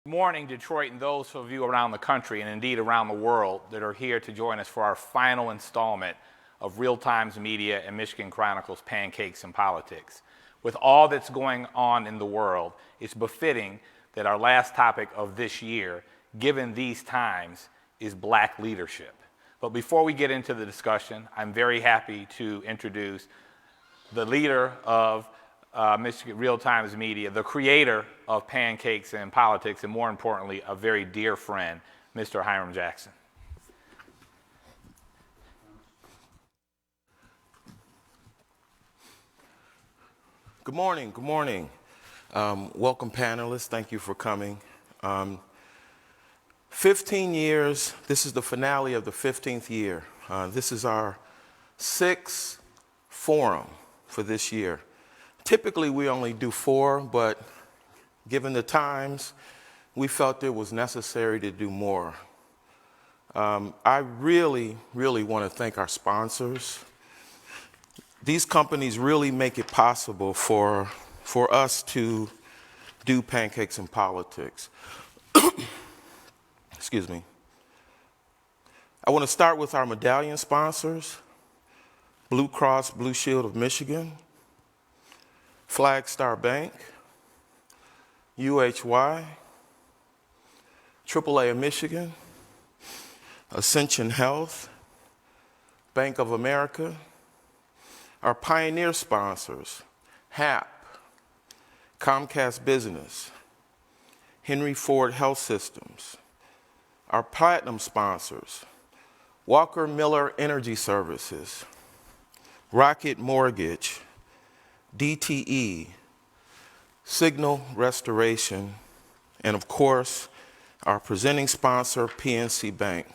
Good morning, Detroit, and those of you around the country and indeed around the world that are here to join us for our final installment of Real Times Media and Michigan Chronicles Pancakes and Politics. With all that's going on in the world, it's befitting that our last topic of this year, given these times, is black leadership. But before we get into the discussion, I'm very happy to introduce the leader of Michigan Real Times Media, the creator of Pancakes and Politics, and more importantly, a very dear friend, Mr. Hiram Jackson. Good morning, good morning. Welcome panelists, thank you for coming. 15 years, this is the finale of the 15th year. This is our 6th forum for this year. Typically, we only do 4, but given the times, we felt it was necessary to do more. I really want to thank our sponsors. These companies really make it possible for us to do Pancakes and Politics. Excuse me. I want to start with our medallion sponsors, Blue Cross Blue Shield of Michigan, Flagstar Bank, UHY, AAA of Michigan, Ascension Health, Bank of America, our pioneer sponsors, HAP, Comcast Business, Henry Ford Health Systems, our platinum sponsors, Walker Miller Energy Services, Rocket Mortgage, DTE, Signal Restoration, and of course, our presenting sponsor, PNC Bank.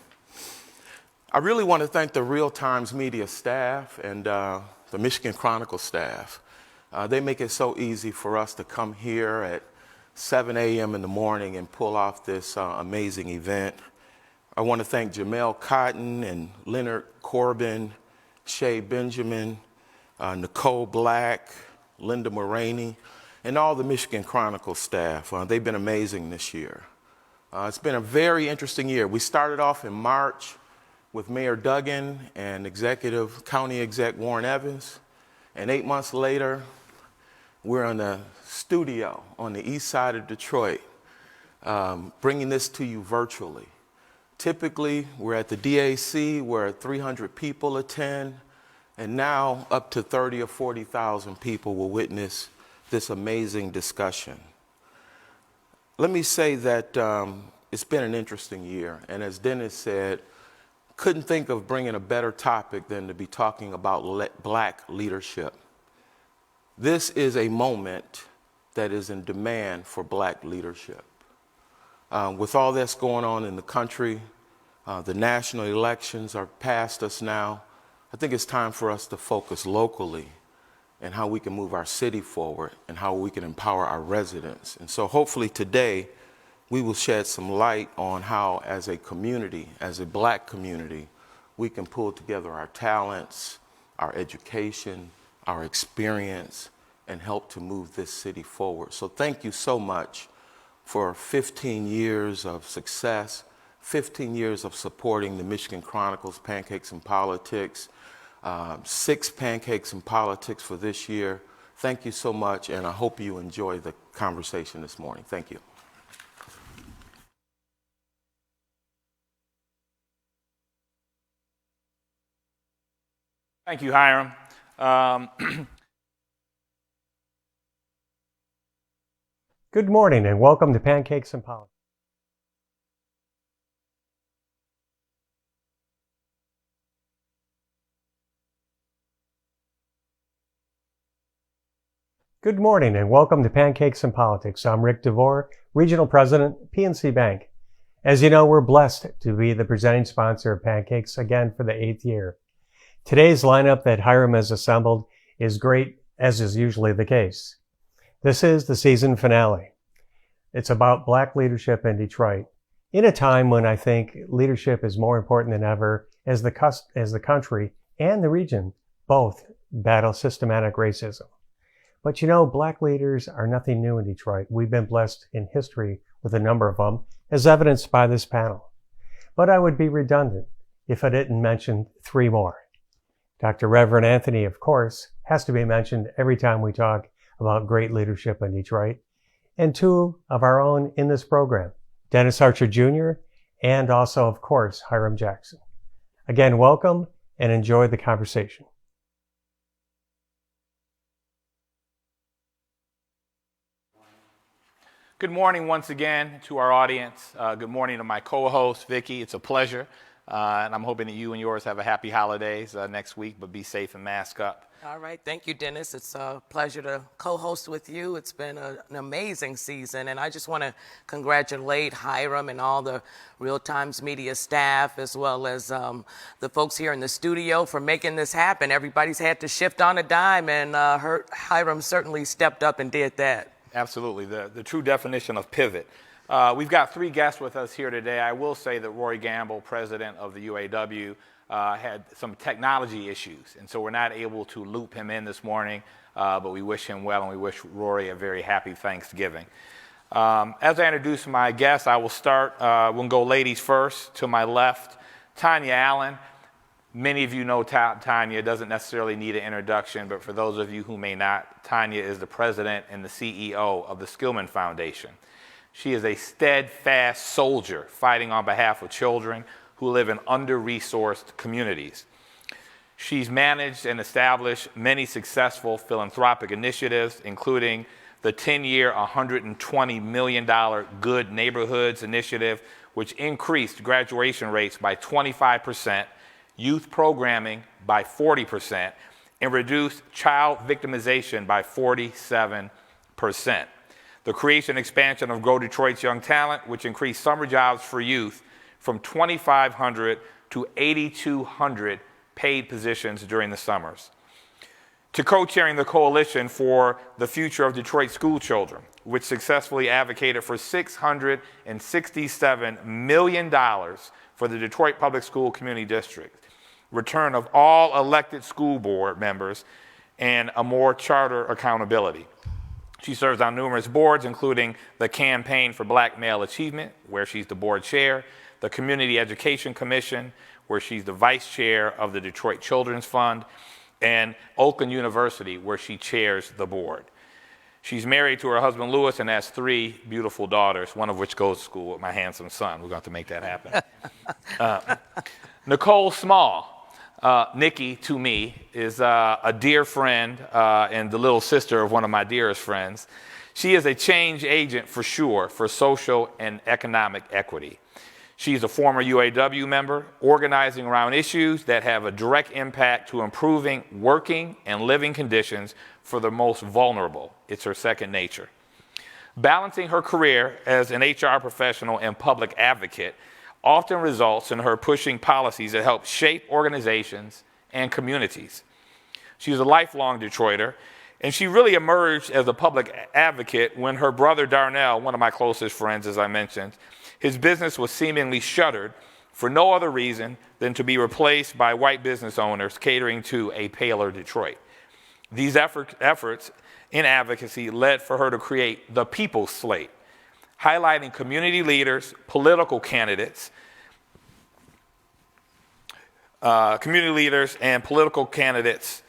I really want to thank the Real Times Media staff and the Michigan Chronicle staff. They make it so easy for us to come here at 7 a.m. in the morning and pull off this amazing event. I want to thank Jamel Cotton and Leonard Corbin, Shay Benjamin, Nicole Black, Linda Moraney, and all the Michigan Chronicle staff. They've been amazing this year. It's been a very interesting year. We started off in March with Mayor Duggan and County Exec Warren Evans, and 8 months later, we're in a studio on the east side of Detroit, bringing this to you virtually. Typically, we're at the DAC where 300 people attend, and now up to 30 or 40,000 people will witness this amazing discussion. Let me say that it's been an interesting year, and as Dennis said, couldn't think of bringing a better topic than to be talking about black leadership. This is a moment that is in demand for black leadership. With all that's going on in the country, the national elections are past us now. I think it's time for us to focus locally and how we can move our city forward and how we can empower our residents. And so hopefully today we will shed some light on how as a community, as a black community, we can pull together our talents, our education, our experience, and help to move this city forward. So thank you so much for 15 years of success, 15 years of supporting the Michigan Chronicles Pancakes and Politics, 6 Pancakes and Politics for this year. Thank you so much, and I hope you enjoy the conversation this morning. Thank you. Thank you, Hiram. Good morning and welcome to Pancakes and Politics. Good morning and welcome to Pancakes and Politics. I'm Rick DeVore, Regional President, PNC Bank. As you know, we're blessed to be the presenting sponsor of Pancakes again for the 8th year. Today's lineup that Hiram has assembled is great, as is usually the case. This is the season finale. It's about black leadership in Detroit, in a time when I think leadership is more important than ever as the country and the region both battle systematic racism. But you know, black leaders are nothing new in Detroit. We've been blessed in history with a number of them, as evidenced by this panel. But I would be redundant if I didn't mention three more. Dr. Reverend Anthony, of course, has to be mentioned every time we talk about great leadership in Detroit, and two of our own in this program, Dennis Archer Jr. and also, of course, Hiram Jackson. Again, welcome and enjoy the conversation. Good morning once again to our audience. Good morning to my co-host, Vicki. It's a pleasure. And I'm hoping that you and yours have a happy holidays next week, but be safe and mask up. All right. Thank you, Dennis. It's a pleasure to co-host with you. It's been an amazing season, and I just want to congratulate Hiram and all the Real Times Media staff, as well as the folks here in the studio for making this happen. Everybody's had to shift on a dime, and Hiram certainly stepped up and did that. Absolutely. The true definition of pivot. We've got three guests with us here today. I will say that Rory Gamble, president of the UAW, had some technology issues, and so we're not able to loop him in this morning, but we wish him well, and we wish Rory a very happy Thanksgiving. As I introduce my guests, I will start, we'll go ladies first. To my left, Tanya Allen. Many of you know Tanya, doesn't necessarily need an introduction, but for those of you who may not, Tanya is the president and the CEO of the Skillman Foundation. She is a steadfast soldier fighting on behalf of children who live in under-resourced communities. She's managed and established many successful philanthropic initiatives, including the 10-year, $120 million Good Neighborhoods Initiative, which increased graduation rates by 25%, youth programming by 40%, and reduced child victimization by 47%. The creation and expansion of Grow Detroit's Young Talent, which increased summer jobs for youth from 2,500 to 8,200 paid positions during the summers. To co-chairing the Coalition for the Future of Detroit School Children, which successfully advocated for $667 million for the Detroit Public School Community District, return of all elected school board members, and a more charter accountability. She serves on numerous boards, including the Campaign for Black Male Achievement, where she's the board chair, the Community Education Commission, where she's the vice chair of the Detroit Children's Fund, and Oakland University, where she chairs the board. She's married to her husband, Lewis, and has three beautiful daughters, one of which goes to school with my handsome son. We're going to have to make that happen. Nicole Small. Nikki, to me, is a dear friend and the little sister of one of my dearest friends. She is a change agent for sure for social and economic equity. She's a former UAW member, organizing around issues that have a direct impact to improving working and living conditions for the most vulnerable. It's her second nature. Balancing her career as an HR professional and public advocate often results in her pushing policies that help shape organizations and communities. She's a lifelong Detroiter, and she really emerged as a public advocate when her brother Darnell, one of my closest friends, as I mentioned, his business was seemingly shuttered for no other reason than to be replaced by white business owners catering to a paler Detroit. These efforts in advocacy led for her to create the People's Slate, highlighting community leaders, political candidates, and political candidates.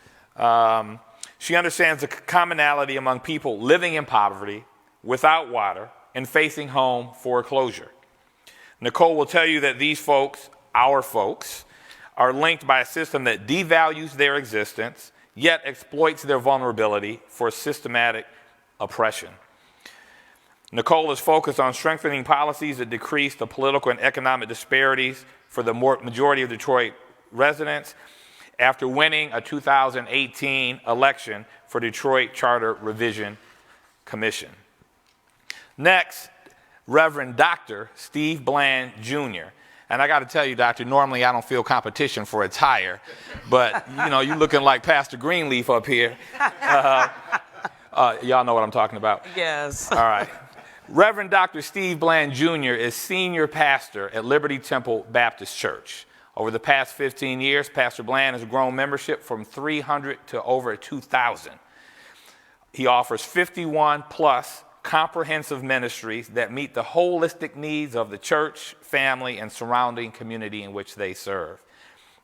She understands the commonality among people living in poverty, without water, and facing home foreclosure. Nicole will tell you that these folks, our folks, are linked by a system that devalues their existence, yet exploits their vulnerability for systematic oppression. Nicole is focused on strengthening policies that decrease the political and economic disparities for the majority of Detroit residents after winning a 2018 election for Detroit Charter Revision Commission. Next, Reverend Dr. Steve Bland Jr. And I got to tell you, Doctor, normally I don't feel competition for attire, but you're looking like Pastor Greenleaf up here. Y'all know what I'm talking about. Yes. All right. Reverend Dr. Steve Bland Jr. is senior pastor at Liberty Temple Baptist Church. Over the past 15 years, Pastor Bland has grown membership from 300 to over 2,000. He offers 51 plus comprehensive ministries that meet the holistic needs of the church, family, and surrounding community in which they serve.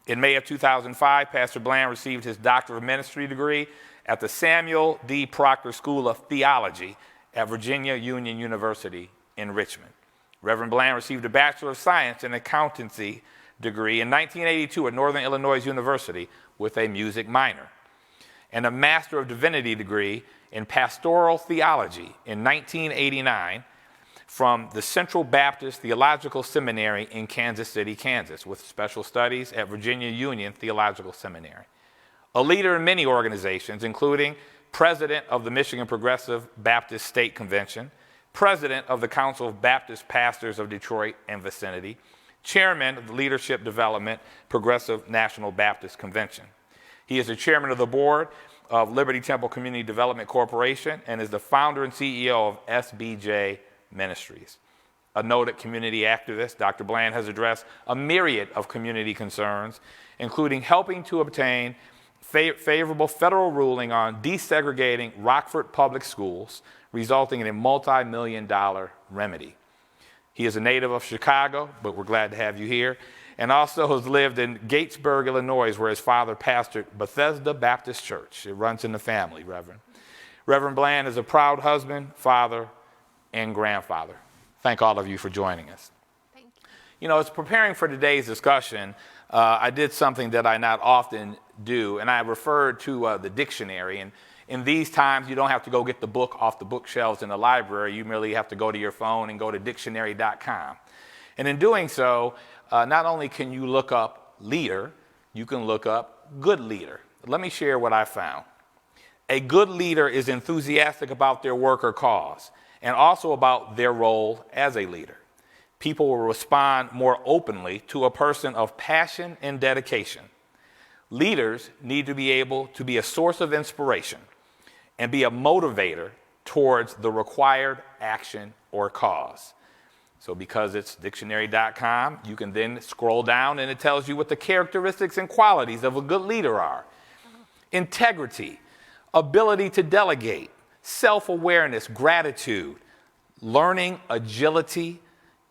In May of 2005, Pastor Bland received his Doctor of Ministry degree at the Samuel D. Proctor School of Theology at Virginia Union University in Richmond. Reverend Bland received a Bachelor of Science in Accountancy degree in 1982 at Northern Illinois University with a music minor, and a Master of Divinity degree in Pastoral Theology in 1989 from the Central Baptist Theological Seminary in Kansas City, Kansas, with special studies at Virginia Union Theological Seminary. A leader in many organizations, including President of the Michigan Progressive Baptist State Convention, President of the Council of Baptist Pastors of Detroit and vicinity, Chairman of the Leadership Development Progressive National Baptist Convention. He is the Chairman of the Board of Liberty Temple Community Development Corporation and is the founder and CEO of SBJ Ministries. A noted community activist, Dr. Bland has addressed a myriad of community concerns, including helping to obtain favorable federal ruling on desegregating Rockford Public Schools, resulting in a multi-million-dollar remedy. He is a native of Chicago, but we're glad to have you here, and also has lived in Gatesburg, Illinois, where his father pastored Bethesda Baptist Church. It runs in the family, Reverend. Reverend Bland is a proud husband, father, and grandfather. Thank all of you for joining us. Thank you. You know, as preparing for today's discussion, I did something that I not often do, and I referred to the dictionary. And in these times, you don't have to go get the book off the bookshelves in the library. You merely have to go to your phone and go to dictionary.com. And in doing so, not only can you look up leader, you can look up good leader. Let me share what I found. A good leader is enthusiastic about their work or cause, and also about their role as a leader. People will respond more openly to a person of passion and dedication. Leaders need to be able to be a source of inspiration and be a motivator towards the required action or cause. So because it's dictionary.com, you can then scroll down and it tells you what the characteristics and qualities of a good leader are. Integrity, ability to delegate, self-awareness, gratitude, learning, agility,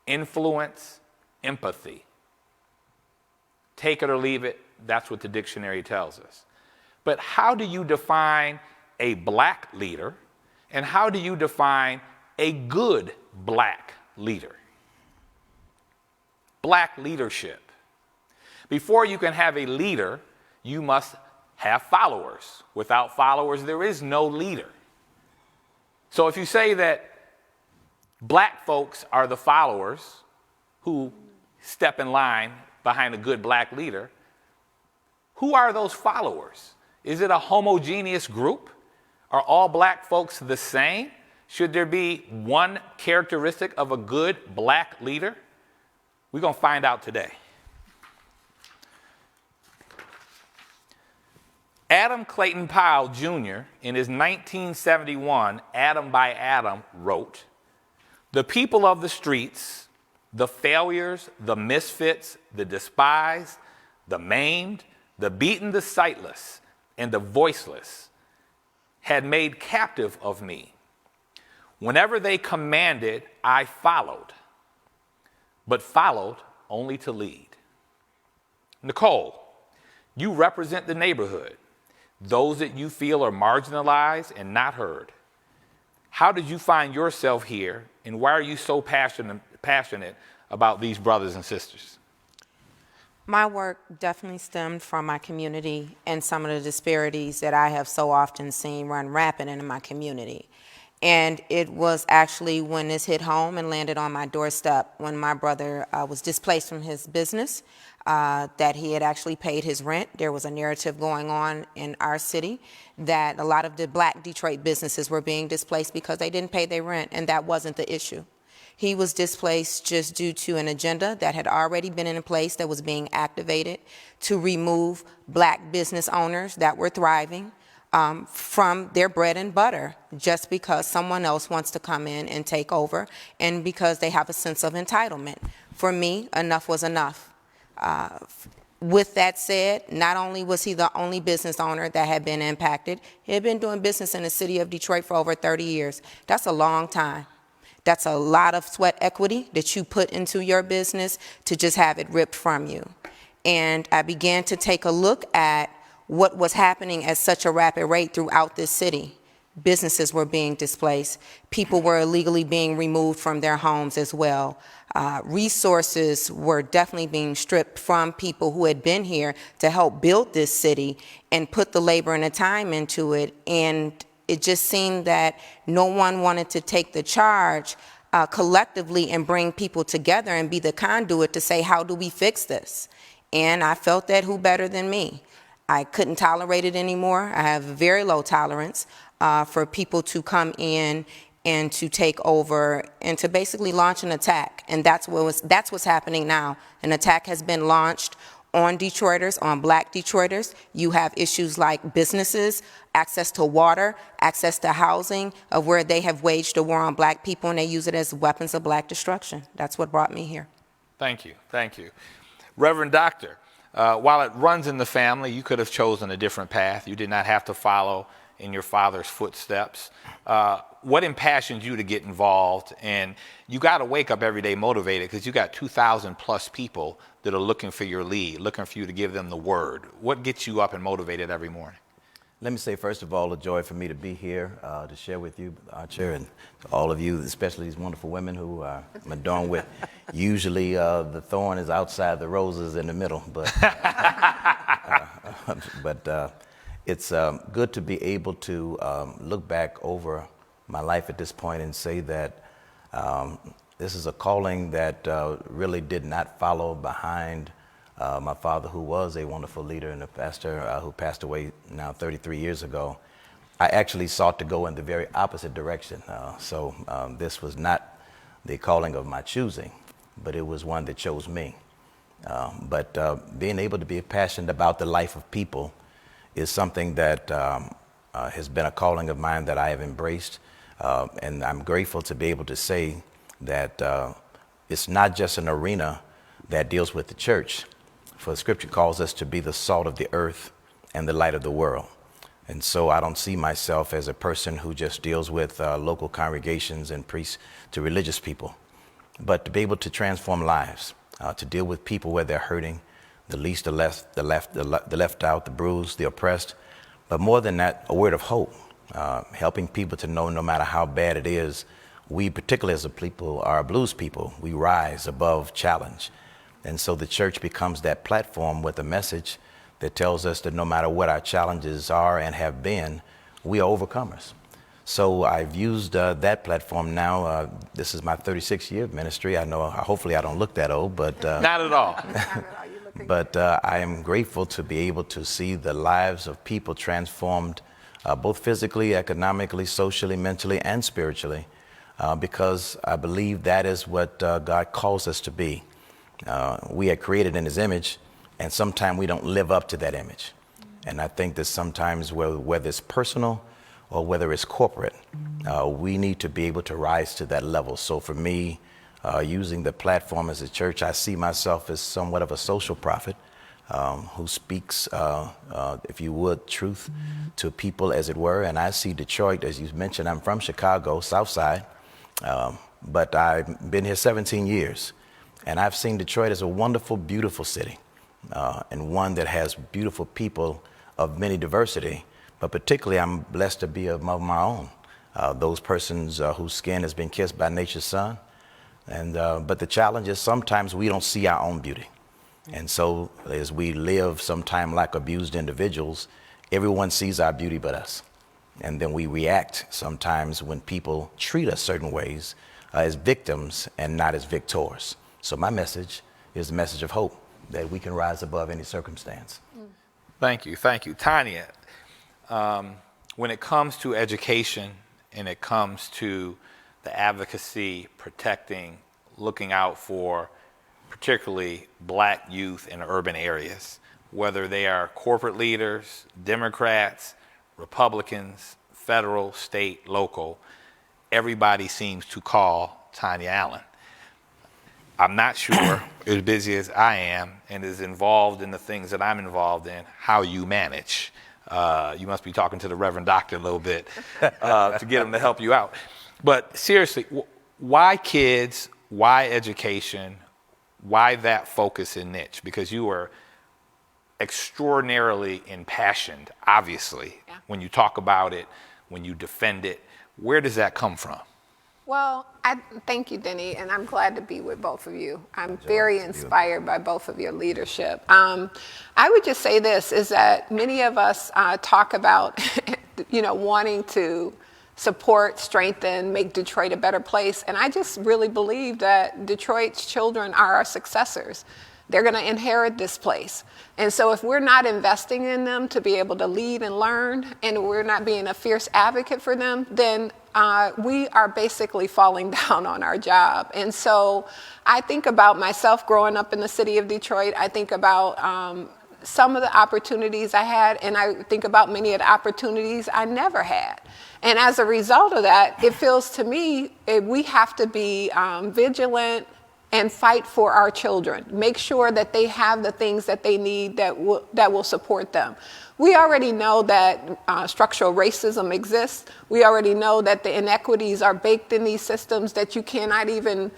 influence, empathy. Take it or leave it, that's what the dictionary tells us. But how do you define a black leader, and how do you define a good black leader? Black leadership. Before you can have a leader, you must have followers. Without followers, there is no leader. So if you say that black folks are the followers who step in line behind a good black leader, who are those followers? Is it a homogeneous group? Are all black folks the same? Should there be one characteristic of a good black leader? We're going to find out today. Adam Clayton Powell, Jr., in his 1971 Adam by Adam wrote, "The people of the streets, the failures, the misfits, the despised, the maimed, the beaten, the sightless, and the voiceless had made captive of me. Whenever they commanded, I followed, but followed only to lead." Nicole, you represent the neighborhood, those that you feel are marginalized and not heard. How did you find yourself here, and why are you so passionate about these brothers and sisters? My work definitely stemmed from my community and some of the disparities that I have so often seen run rampant in my community. And it was actually when this hit home and landed on my doorstep when my brother was displaced from his business, that he had actually paid his rent. There was a narrative going on in our city that a lot of the black Detroit businesses were being displaced because they didn't pay their rent, and that wasn't the issue. He was displaced just due to an agenda that had already been in place that was being activated to remove black business owners that were thriving from their bread and butter just because someone else wants to come in and take over and because they have a sense of entitlement. For me, enough was enough. With that said, not only was he the only business owner that had been impacted, he had been doing business in the city of Detroit for over 30 years. That's a long time. That's a lot of sweat equity that you put into your business to just have it ripped from you. And I began to take a look at what was happening at such a rapid rate throughout this city. Businesses were being displaced. People were illegally being removed from their homes as well. Resources were definitely being stripped from people who had been here to help build this city and put the labor and the time into it. And it just seemed that no one wanted to take the charge collectively and bring people together and be the conduit to say, how do we fix this? And I felt that who better than me? I couldn't tolerate it anymore. I have a very low tolerance for people to come in and to take over and to basically launch an attack. And that's what's happening now. An attack has been launched on Detroiters, on black Detroiters. You have issues like businesses, access to water, access to housing, of where they have waged a war on black people and they use it as weapons of black destruction. That's what brought me here. Thank you. Thank you. Reverend Doctor, while it runs in the family, you could have chosen a different path. You did not have to follow in your father's footsteps. What impassioned you to get involved? And you got to wake up every day motivated because you got 2,000 plus people that are looking for your lead, looking for you to give them the word. What gets you up and motivated every morning? Let me say, first of all, a joy for me to be here to share with you, Archer, and all of you, especially these wonderful women who I'm adorned with. Usually the thorn is outside, the rose is in the middle, but it's good to be able to look back over my life at this point and say that this is a calling that really did not follow behind my father, who was a wonderful leader and a pastor who passed away now 33 years ago. I actually sought to go in the very opposite direction. So this was not the calling of my choosing, but it was one that chose me. But being able to be passionate about the life of people is something that has been a calling of mine that I have embraced. And I'm grateful to be able to say that it's not just an arena that deals with the church, for the scripture calls us to be the salt of the earth and the light of the world. And so I don't see myself as a person who just deals with local congregations and priests to religious people, but to be able to transform lives, to deal with people where they're hurting, the least, the left out, the bruised, the oppressed, but more than that, a word of hope, helping people to know no matter how bad it is, we particularly as a people are a blues people, we rise above challenge. And so the church becomes that platform with a message that tells us that no matter what our challenges are and have been, we are overcomers. So I've used that platform now. This is my 36th year of ministry. I know, hopefully I don't look that old, but... Not at all. But I am grateful to be able to see the lives of people transformed, both physically, economically, socially, mentally, and spiritually, because I believe that is what God calls us to be. We are created in His image, and sometimes we don't live up to that image. And I think that sometimes, whether it's personal or whether it's corporate, we need to be able to rise to that level. So for me, using the platform as a church, I see myself as somewhat of a social prophet who speaks, if you would, truth to people, as it were. And I see Detroit, as you mentioned, I'm from Chicago, South Side, but I've been here 17 years. And I've seen Detroit as a wonderful, beautiful city, and one that has beautiful people of many diversity, but particularly I'm blessed to be among my own, those persons whose skin has been kissed by nature's sun. And but the challenge is sometimes we don't see our own beauty. And so as we live sometime like abused individuals, everyone sees our beauty but us. And then we react sometimes when people treat us certain ways as victims and not as victors. So my message is the message of hope, that we can rise above any circumstance. Thank you. Thank you. Tanya, when it comes to education and it comes to the advocacy, protecting, looking out for particularly black youth in urban areas, whether they are corporate leaders, Democrats, Republicans, federal, state, local, everybody seems to call Tanya Allen. I'm not sure, as busy as I am and as involved in the things that I'm involved in, how you manage. You must be talking to the Reverend Doctor a little bit to get him to help you out. But seriously, why kids? Why education? Why that focus and niche? Because you are extraordinarily impassioned, obviously, when you talk about it, when you defend it. Where does that come from? Well, thank you, Denny, and I'm glad to be with both of you. I'm very inspired by both of your leadership. I would just say this, is that many of us talk about, wanting to support, strengthen, make Detroit a better place. And I just really believe that Detroit's children are our successors. They're going to inherit this place. And so if we're not investing in them to be able to lead and learn, and we're not being a fierce advocate for them, then we are basically falling down on our job. And so I think about myself growing up in the city of Detroit. I think about some of the opportunities I had, and I think about many of the opportunities I never had. And as a result of that, it feels to me we have to be vigilant and fight for our children. Make sure that they have the things that they need that will support them. We already know that structural racism exists. We already know that the inequities are baked in these systems, that you cannot even,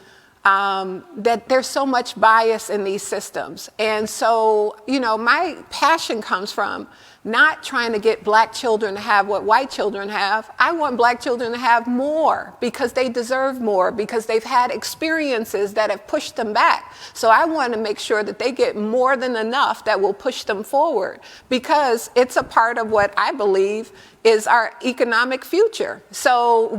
that there's so much bias in these systems. And so, my passion comes from not trying to get black children to have what white children have. I want black children to have more because they deserve more, because they've had experiences that have pushed them back. So I want to make sure that they get more than enough that will push them forward, because it's a part of what I believe is our economic future. So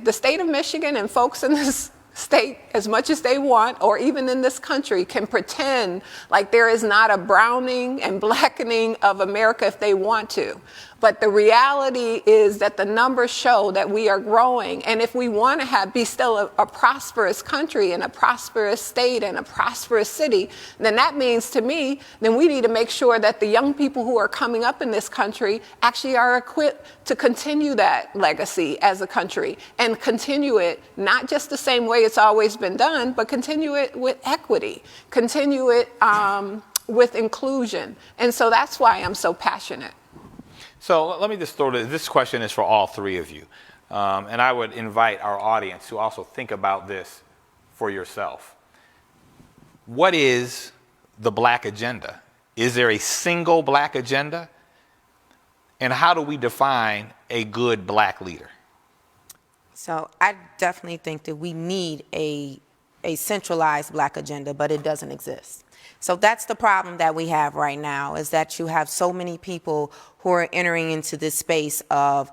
the state of Michigan and folks in this state, as much as they want, or even in this country, can pretend like there is not a browning and blackening of America if they want to. But the reality is that the numbers show that we are growing. And if we want to be still a prosperous country and a prosperous state and a prosperous city, then that means to me, then we need to make sure that the young people who are coming up in this country actually are equipped to continue that legacy as a country, and continue it not just the same way it's always been done, but continue it with equity, continue it with inclusion. And so that's why I'm so passionate. So let me just throw this question is for all three of you. And I would invite our audience to also think about this for yourself. What is the black agenda? Is there a single black agenda? And how do we define a good black leader? So I definitely think that we need a centralized black agenda, but it doesn't exist. So that's the problem that we have right now, is that you have so many people who are entering into this space of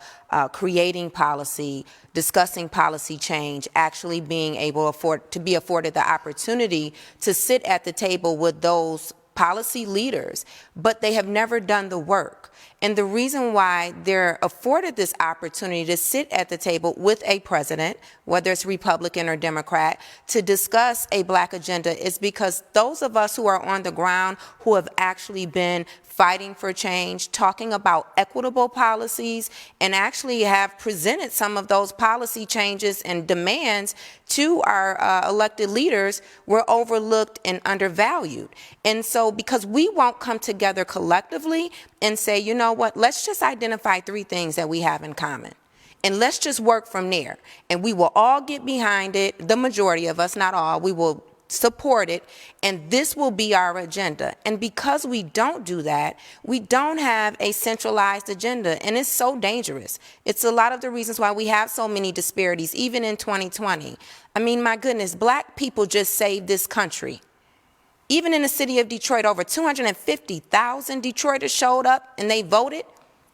creating policy, discussing policy change, actually being able to be afforded the opportunity to sit at the table with those policy leaders, but they have never done the work. And the reason why they're afforded this opportunity to sit at the table with a president, whether it's Republican or Democrat, to discuss a black agenda is because those of us who are on the ground, who have actually been fighting for change, talking about equitable policies, and actually have presented some of those policy changes and demands to our elected leaders, were overlooked and undervalued. And so because we won't come together collectively and say, you know what, let's just identify 3 things that we have in common, and let's just work from there. And we will all get behind it, the majority of us, not all, we will support it, and this will be our agenda. And because we don't do that, we don't have a centralized agenda, and it's so dangerous. It's a lot of the reasons why we have so many disparities, even in 2020. I mean, my goodness, black people just saved this country. Even in the city of Detroit, over 250,000 Detroiters showed up and they voted.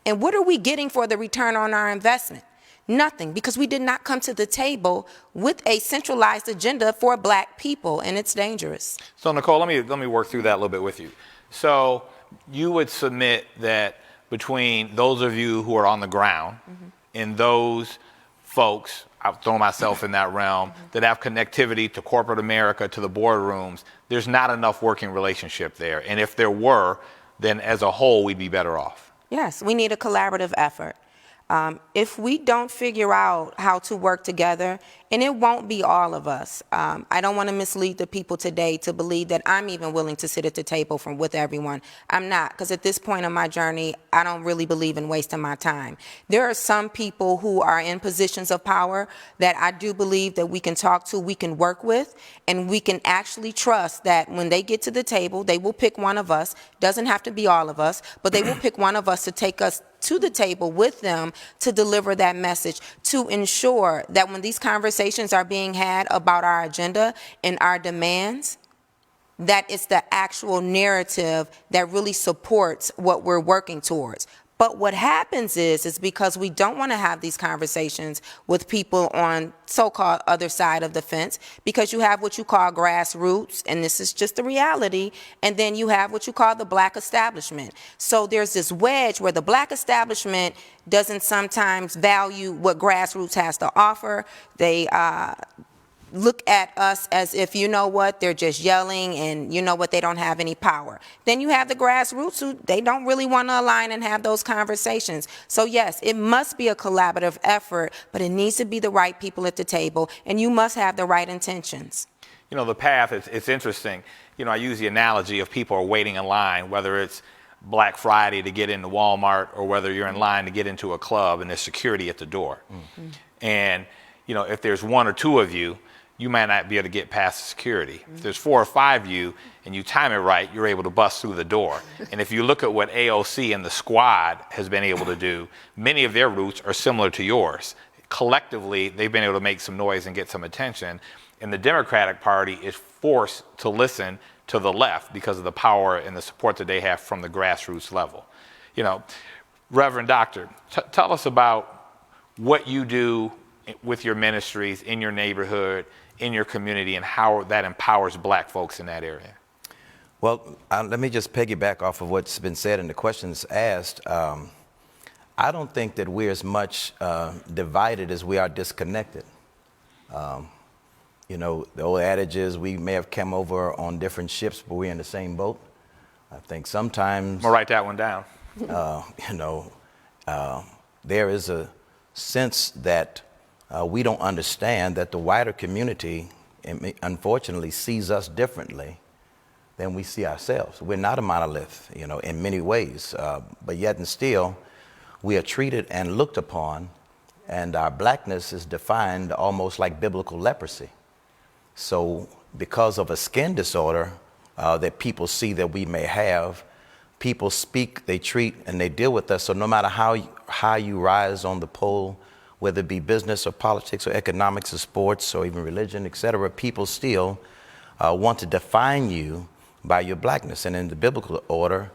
And what are we getting for the return on our investment? Nothing, because we did not come to the table with a centralized agenda for black people, and it's dangerous. So Nicole, let me work through that a little bit with you. So you would submit that between those of you who are on the ground and those folks, I'll throw myself in that realm, that have connectivity to corporate America, to the boardrooms, there's not enough working relationship there. And if there were, then as a whole, we'd be better off. Yes, we need a collaborative effort. If we don't figure out how to work together, and it won't be all of us, I don't want to mislead the people today to believe that I'm even willing to sit at the table with everyone. I'm not, because at this point in my journey, I don't really believe in wasting my time. There are some people who are in positions of power that I do believe that we can talk to, we can work with, and we can actually trust that when they get to the table, they will pick one of us. Doesn't have to be all of us, but they will pick one of us to take us to the table with them to deliver that message, to ensure that when these conversations are being had about our agenda and our demands, that it's the actual narrative that really supports what we're working towards. But what happens is because we don't want to have these conversations with people on so-called other side of the fence, because you have what you call grassroots, and this is just the reality, and then you have what you call the black establishment. So there's this wedge where the black establishment doesn't sometimes value what grassroots has to offer. They look at us as if, you know what, they're just yelling and you know what, they don't have any power. Then you have the grassroots who they don't really want to align and have those conversations. So yes, it must be a collaborative effort, but it needs to be the right people at the table, and you must have the right intentions. You know, the path, it's interesting. You know, I use the analogy of people are waiting in line, whether it's Black Friday to get into Walmart or whether you're in line to get into a club and there's security at the door. Mm-hmm. And, you know, if there's one or two of you, you might not be able to get past the security. Mm-hmm. If there's 4 or 5 of you and you time it right, you're able to bust through the door. And if you look at what AOC and the squad has been able to do, many of their routes are similar to yours. Collectively, they've been able to make some noise and get some attention. And the Democratic Party is forced to listen to the left because of the power and the support that they have from the grassroots level. You know, Reverend Doctor, tell us about what you do with your ministries in your neighborhood, in your community, and how that empowers black folks in that area. Well, let me just piggyback off of what's been said and the questions asked. I don't think that we're as much divided as we are disconnected. You know, the old adage is we may have come over on different ships, but we're in the same boat. I think sometimes... I'm gonna write that one down. You know, there is a sense that we don't understand that the wider community, unfortunately, sees us differently than we see ourselves. We're not a monolith, you know, in many ways, but yet and still, we are treated and looked upon, and our blackness is defined almost like biblical leprosy. So because of a skin disorder that people see that we may have, people speak, they treat, and they deal with us. So no matter how you rise on the pole, whether it be business or politics or economics or sports or even religion, et cetera, people still want to define you by your blackness. And in the biblical order,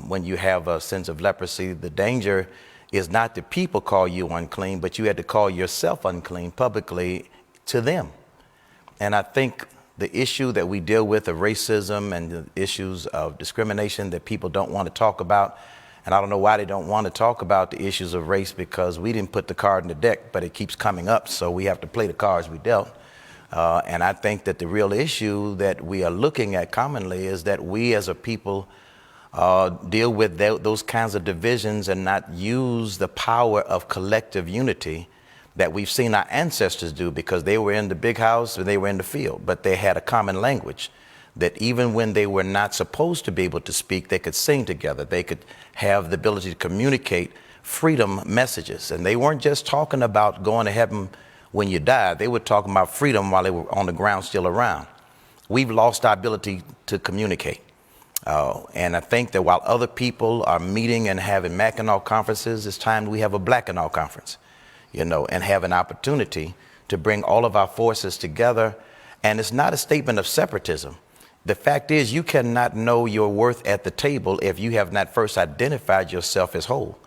when you have a sense of leprosy, the danger is not that people call you unclean, but you had to call yourself unclean publicly to them. And I think the issue that we deal with of racism and the issues of discrimination that people don't want to talk about, and I don't know why they don't want to talk about the issues of race, because we didn't put the card in the deck, but it keeps coming up, so we have to play the cards we dealt. And I think that the real issue that we are looking at commonly is that we as a people deal with those kinds of divisions and not use the power of collective unity that we've seen our ancestors do, because they were in the big house and they were in the field, but they had a common language that even when they were not supposed to be able to speak, they could sing together. They could have the ability to communicate freedom messages. And they weren't just talking about going to heaven when you die. They were talking about freedom while they were on the ground still around. We've lost our ability to communicate. And I think that while other people are meeting and having Mackinac conferences, it's time we have a Blackinac conference, you know, and have an opportunity to bring all of our forces together. And it's not a statement of separatism. The fact is, you cannot know your worth at the table if you have not first identified yourself as whole.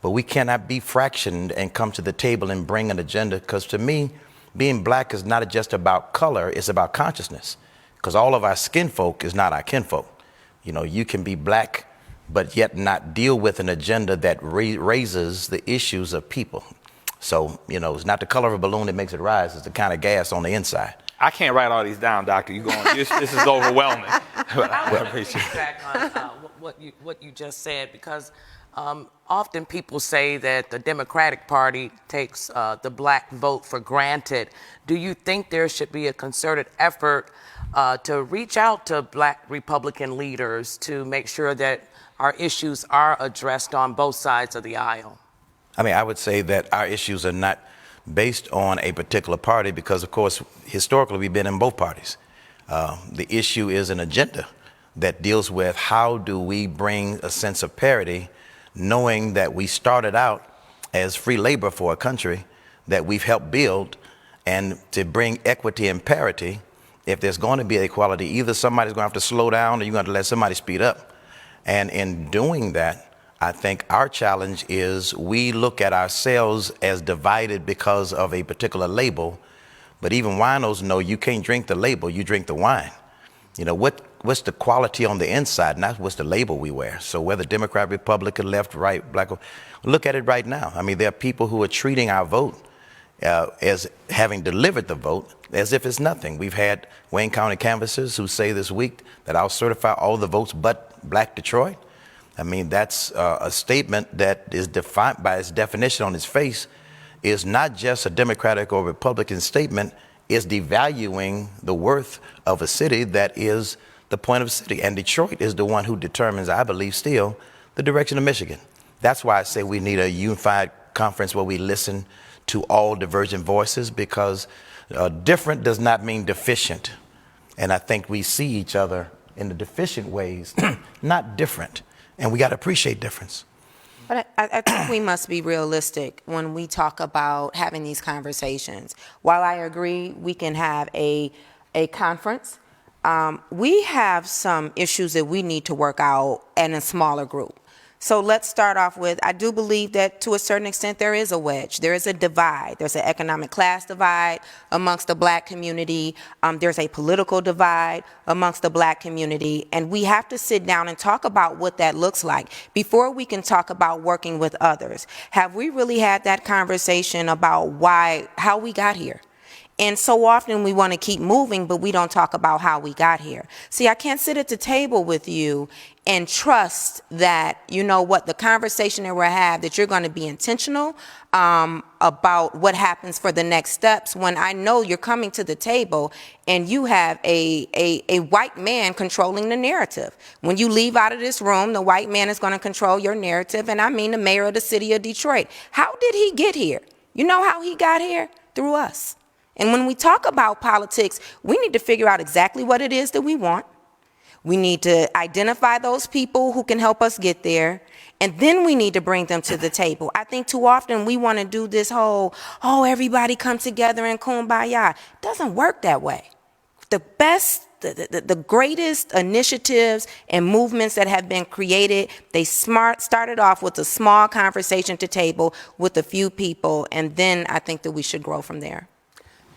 But we cannot be fractioned and come to the table and bring an agenda, because to me, being black is not just about color, it's about consciousness, because all of our skin folk is not our kinfolk. You know, you can be black, but yet not deal with an agenda that raises the issues of people. So, you know, it's not the color of a balloon that makes it rise, it's the kind of gas on the inside. I can't write all these down, Doctor. This is overwhelming. I want to piggyback on what you just said, because Often people say that the Democratic Party takes the black vote for granted. Do you think there should be a concerted effort to reach out to black Republican leaders to make sure that our issues are addressed on both sides of the aisle? I mean, I would say that our issues are not based on a particular party because, of course, historically we've been in both parties. The issue is an agenda that deals with how do we bring a sense of parity, knowing that we started out as free labor for a country that we've helped build, and to bring equity and parity, if there's going to be equality, either somebody's going to have to slow down or you're going to let somebody speed up. And in doing that, I think our challenge is we look at ourselves as divided because of a particular label, but even winos know you can't drink the label, you drink the wine. You know, what's the quality on the inside, not what's the label we wear. So whether Democrat, Republican, left, right, black, look at it right now. I mean, there are people who are treating our vote as having delivered the vote as if it's nothing. We've had Wayne County canvassers who say this week that I'll certify all the votes but Black Detroit. I mean, that's a statement that is defined by its definition on its face is not just a Democratic or Republican statement, it's devaluing the worth of a city that is the point of the city. And Detroit is the one who determines, I believe still, the direction of Michigan. That's why I say we need a unified conference where we listen to all divergent voices, because different does not mean deficient. And I think we see each other in the deficient ways, not different. And we got to appreciate difference. But I think we must be realistic when we talk about having these conversations. While I agree we can have a conference, we have some issues that we need to work out in a smaller group. So let's start off with, I do believe that to a certain extent there is a wedge. There is a divide. There's an economic class divide amongst the black community. There's a political divide amongst the black community. And we have to sit down and talk about what that looks like before we can talk about working with others. Have we really had that conversation about how we got here? And so often we want to keep moving, but we don't talk about how we got here. See, I can't sit at the table with you and trust that, you know what, the conversation that we'll have, that you're going to be intentional about what happens for the next steps, when I know you're coming to the table and you have a white man controlling the narrative. When you leave out of this room, the white man is going to control your narrative, and I mean the mayor of the city of Detroit. How did he get here? You know how he got here? Through us. And when we talk about politics, we need to figure out exactly what it is that we want. We need to identify those people who can help us get there, and then we need to bring them to the table. I think too often we want to do this whole, everybody come together and kumbaya. It doesn't work that way. The greatest initiatives and movements that have been created, they started off with a small conversation to table with a few people, and then I think that we should grow from there.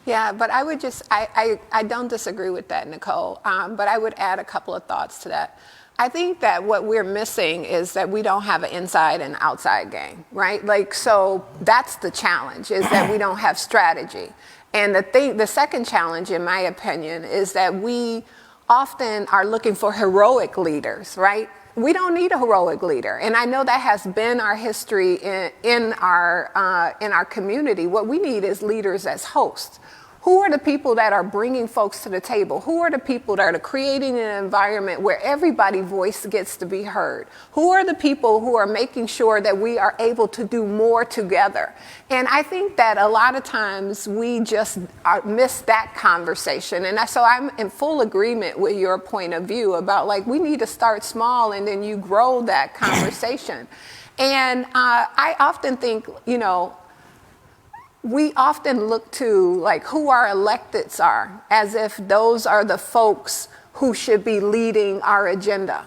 Yeah, but I would I don't disagree with that, Nicole, but I would add a couple of thoughts to that. I think that what we're missing is that we don't have an inside and outside game, right? So that's the challenge, is that we don't have strategy. And the second challenge, in my opinion, is that we often are looking for heroic leaders, right? We don't need a heroic leader. And I know that has been our history in our community. What we need is leaders as hosts. Who are the people that are bringing folks to the table? Who are the people that are creating an environment where everybody's voice gets to be heard? Who are the people who are making sure that we are able to do more together? And I think that a lot of times we just miss that conversation. And so I'm in full agreement with your point of view about we need to start small and then you grow that conversation. And I often think, we often look to who our electeds are as if those are the folks who should be leading our agenda.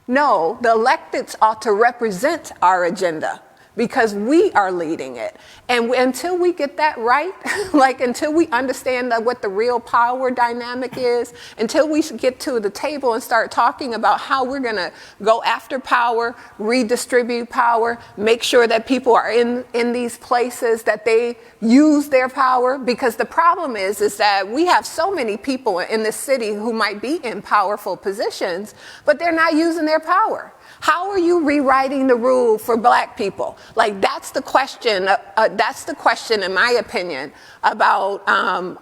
No, the electeds ought to represent our agenda because we are leading it. And until we get that right, until we understand what the real power dynamic is, until we get to the table and start talking about how we're going to go after power, redistribute power, make sure that people are in these places, that they use their power. Because the problem is that we have so many people in this city who might be in powerful positions, but they're not using their power. How are you rewriting the rule for black people? Like, that's the question. That's the question, in my opinion, about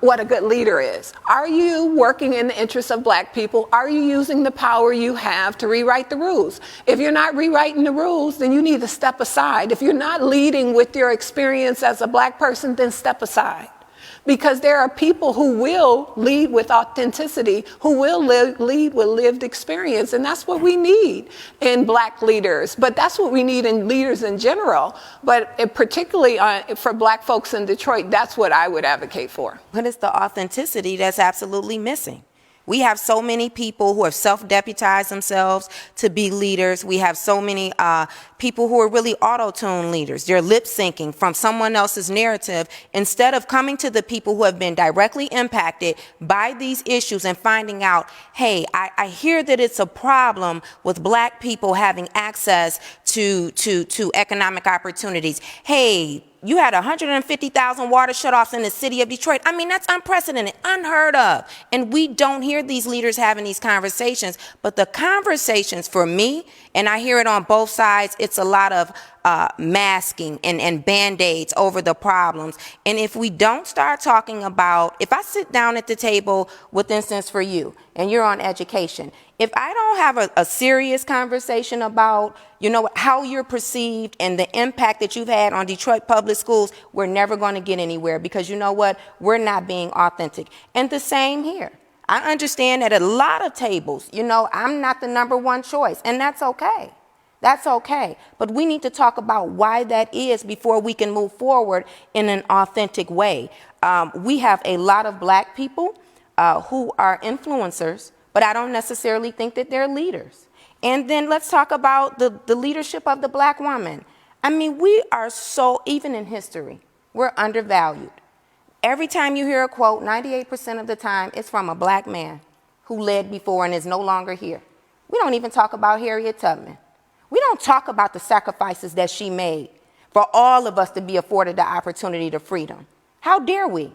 what a good leader is. Are you working in the interests of black people? Are you using the power you have to rewrite the rules? If you're not rewriting the rules, then you need to step aside. If you're not leading with your experience as a black person, then step aside. Because there are people who will lead with authenticity, who will lead with lived experience. And that's what we need in black leaders. But that's what we need in leaders in general. But particularly for black folks in Detroit, that's what I would advocate for. But it's the authenticity that's absolutely missing. We have so many people who have self-deputized themselves to be leaders. We have so many people who are really auto-tune leaders. They're lip-syncing from someone else's narrative instead of coming to the people who have been directly impacted by these issues and finding out, hey, I hear that it's a problem with black people having access to economic opportunities. Hey, you had 150,000 water shutoffs in the city of Detroit. I mean, that's unprecedented, unheard of. And we don't hear these leaders having these conversations. But the conversations for me, and I hear it on both sides, it's a lot of masking and Band-Aids over the problems. And if we don't start talking about, if I sit down at the table with instance for you, and you're on education, if I don't have a serious conversation about, you know, how you're perceived and the impact that you've had on Detroit public schools, we're never going to get anywhere, because you know what? We're not being authentic. And the same here. I understand that at a lot of tables, you know, I'm not the number one choice, and that's okay. That's okay. But we need to talk about why that is before we can move forward in an authentic way. We have a lot of black people who are influencers, but I don't necessarily think that they're leaders. And then let's talk about the leadership of the black woman. I mean, we are so, even in history, we're undervalued. Every time you hear a quote, 98% of the time, it's from a black man who led before and is no longer here. We don't even talk about Harriet Tubman. We don't talk about the sacrifices that she made for all of us to be afforded the opportunity to freedom. How dare we?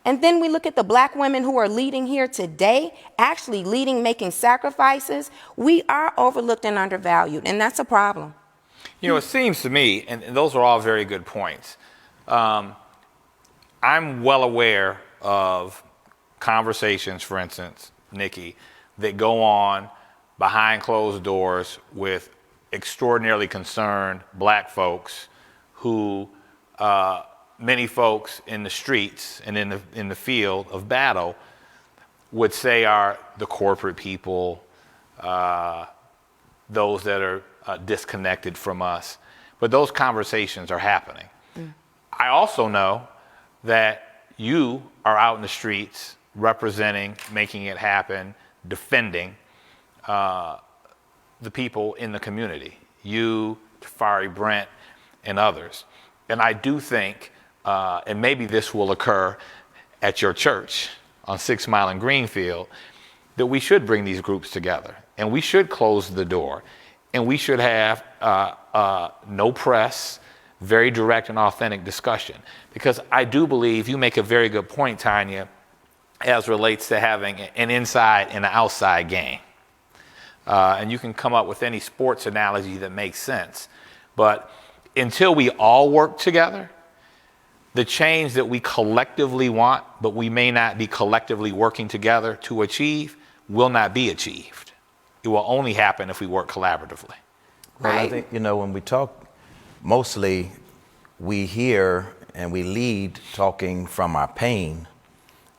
And then we look at the black women who are leading here today, actually leading, making sacrifices. We are overlooked and undervalued, and that's a problem. You know, it seems to me, and those are all very good points, I'm well aware of conversations, for instance, Nikki, that go on behind closed doors with extraordinarily concerned black folks who many folks in the streets and in the field of battle would say are the corporate people, those that are disconnected from us. But those conversations are happening. I also know that you are out in the streets representing, making it happen, defending the people in the community, you, Tafari Brent, and others. And I do think, and maybe this will occur at your church on 6 Mile and Greenfield, that we should bring these groups together, and we should close the door, and we should have no press, very direct and authentic discussion. Because I do believe you make a very good point, Tanya, as relates to having an inside and an outside game. And you can come up with any sports analogy that makes sense. But until we all work together, the change that we collectively want, but we may not be collectively working together to achieve, will not be achieved. It will only happen if we work collaboratively. Well, I think, you know, when we talk, mostly we hear and we lead talking from our pain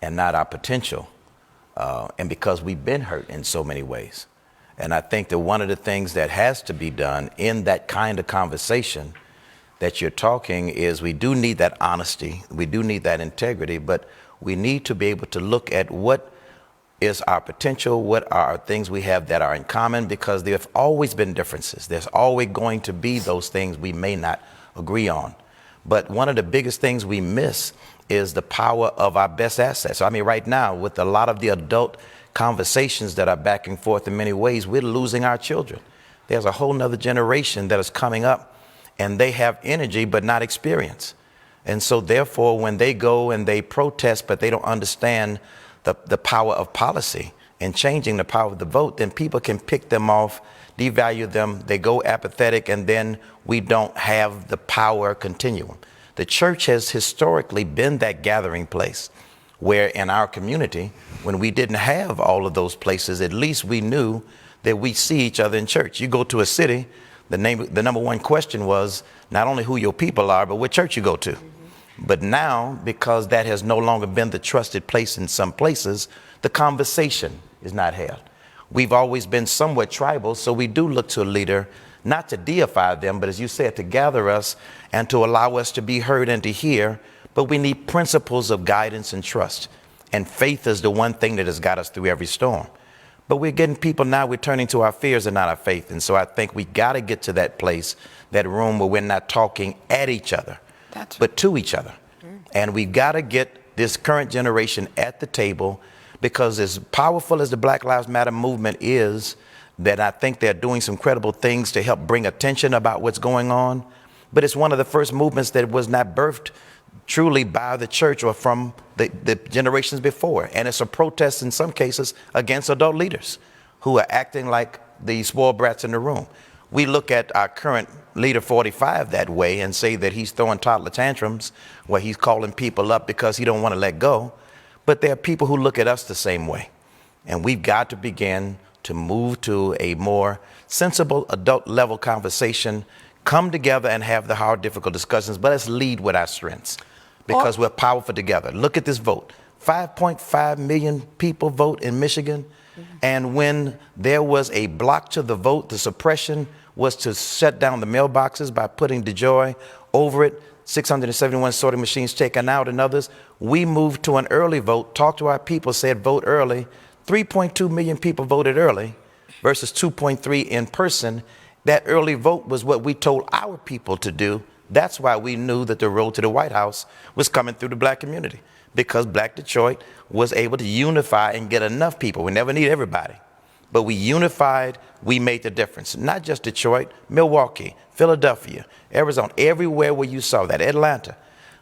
and not our potential. And because we've been hurt in so many ways. And I think that one of the things that has to be done in that kind of conversation that you're talking is we do need that honesty, we do need that integrity, but we need to be able to look at what is our potential, what are things we have that are in common, because there have always been differences. There's always going to be those things we may not agree on. But one of the biggest things we miss is the power of our best assets. I mean, right now, with a lot of the adult conversations that are back and forth in many ways, we're losing our children. There's a whole nother generation that is coming up, and they have energy but not experience. And so therefore, when they go and they protest, but they don't understand the power of policy and changing the power of the vote, then people can pick them off, devalue them, they go apathetic, and then we don't have the power continuum. The church has historically been that gathering place where in our community, when we didn't have all of those places, at least we knew that we see each other in church. You go to a city, the number one question was not only who your people are, but what church you go to. But now, because that has no longer been the trusted place in some places, the conversation is not held. We've always been somewhat tribal, so we do look to a leader, not to deify them, but as you said, to gather us and to allow us to be heard and to hear. But we need principles of guidance and trust. And faith is the one thing that has got us through every storm. But we're getting people now, we're turning to our fears and not our faith. And so I think we got to get to that place, that room where we're not talking at each other, but to each other. And we've got to get this current generation at the table, because as powerful as the Black Lives Matter movement is, that I think they're doing some credible things to help bring attention about what's going on. But it's one of the first movements that was not birthed truly by the church or from the generations before. And it's a protest in some cases against adult leaders who are acting like the spoiled brats in the room. We look at our current leader 45 that way and say that he's throwing toddler tantrums where he's calling people up because he don't want to let go. But there are people who look at us the same way. And we've got to begin to move to a more sensible adult level conversation, come together and have the hard, difficult discussions, but let's lead with our strengths because we're powerful together. Look at this vote. 5.5 million people vote in Michigan. And when there was a block to the vote, the suppression was to shut down the mailboxes by putting DeJoy over it, 671 sorting machines taken out and others. We moved to an early vote, talked to our people, said vote early. 3.2 million people voted early versus 2.3 in person. That early vote was what we told our people to do. That's why we knew that the road to the White House was coming through the black community, because Black Detroit was able to unify and get enough people. We never need everybody, but we unified, we made the difference. Not just Detroit, Milwaukee, Philadelphia, Arizona, everywhere where you saw that, Atlanta.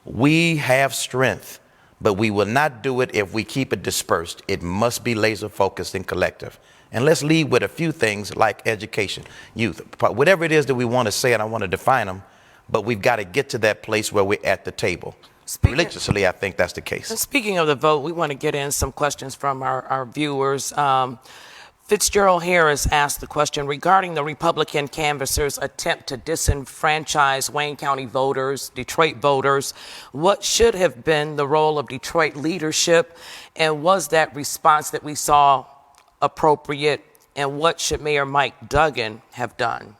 We have strength, but we will not do it if we keep it dispersed. It must be laser focused and collective. And let's lead with a few things like education, youth, whatever it is that we want to say, and I want to define them, but we've got to get to that place where we're at the table. Religiously, I think that's the case. Speaking of the vote, we want to get in some questions from our viewers. Fitzgerald Harris asked the question regarding the Republican canvassers' attempt to disenfranchise Wayne County voters, Detroit voters. What should have been the role of Detroit leadership, and was that response that we saw appropriate, and what should Mayor Mike Duggan have done?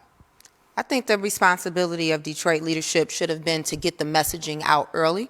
I think the responsibility of Detroit leadership should have been to get the messaging out early,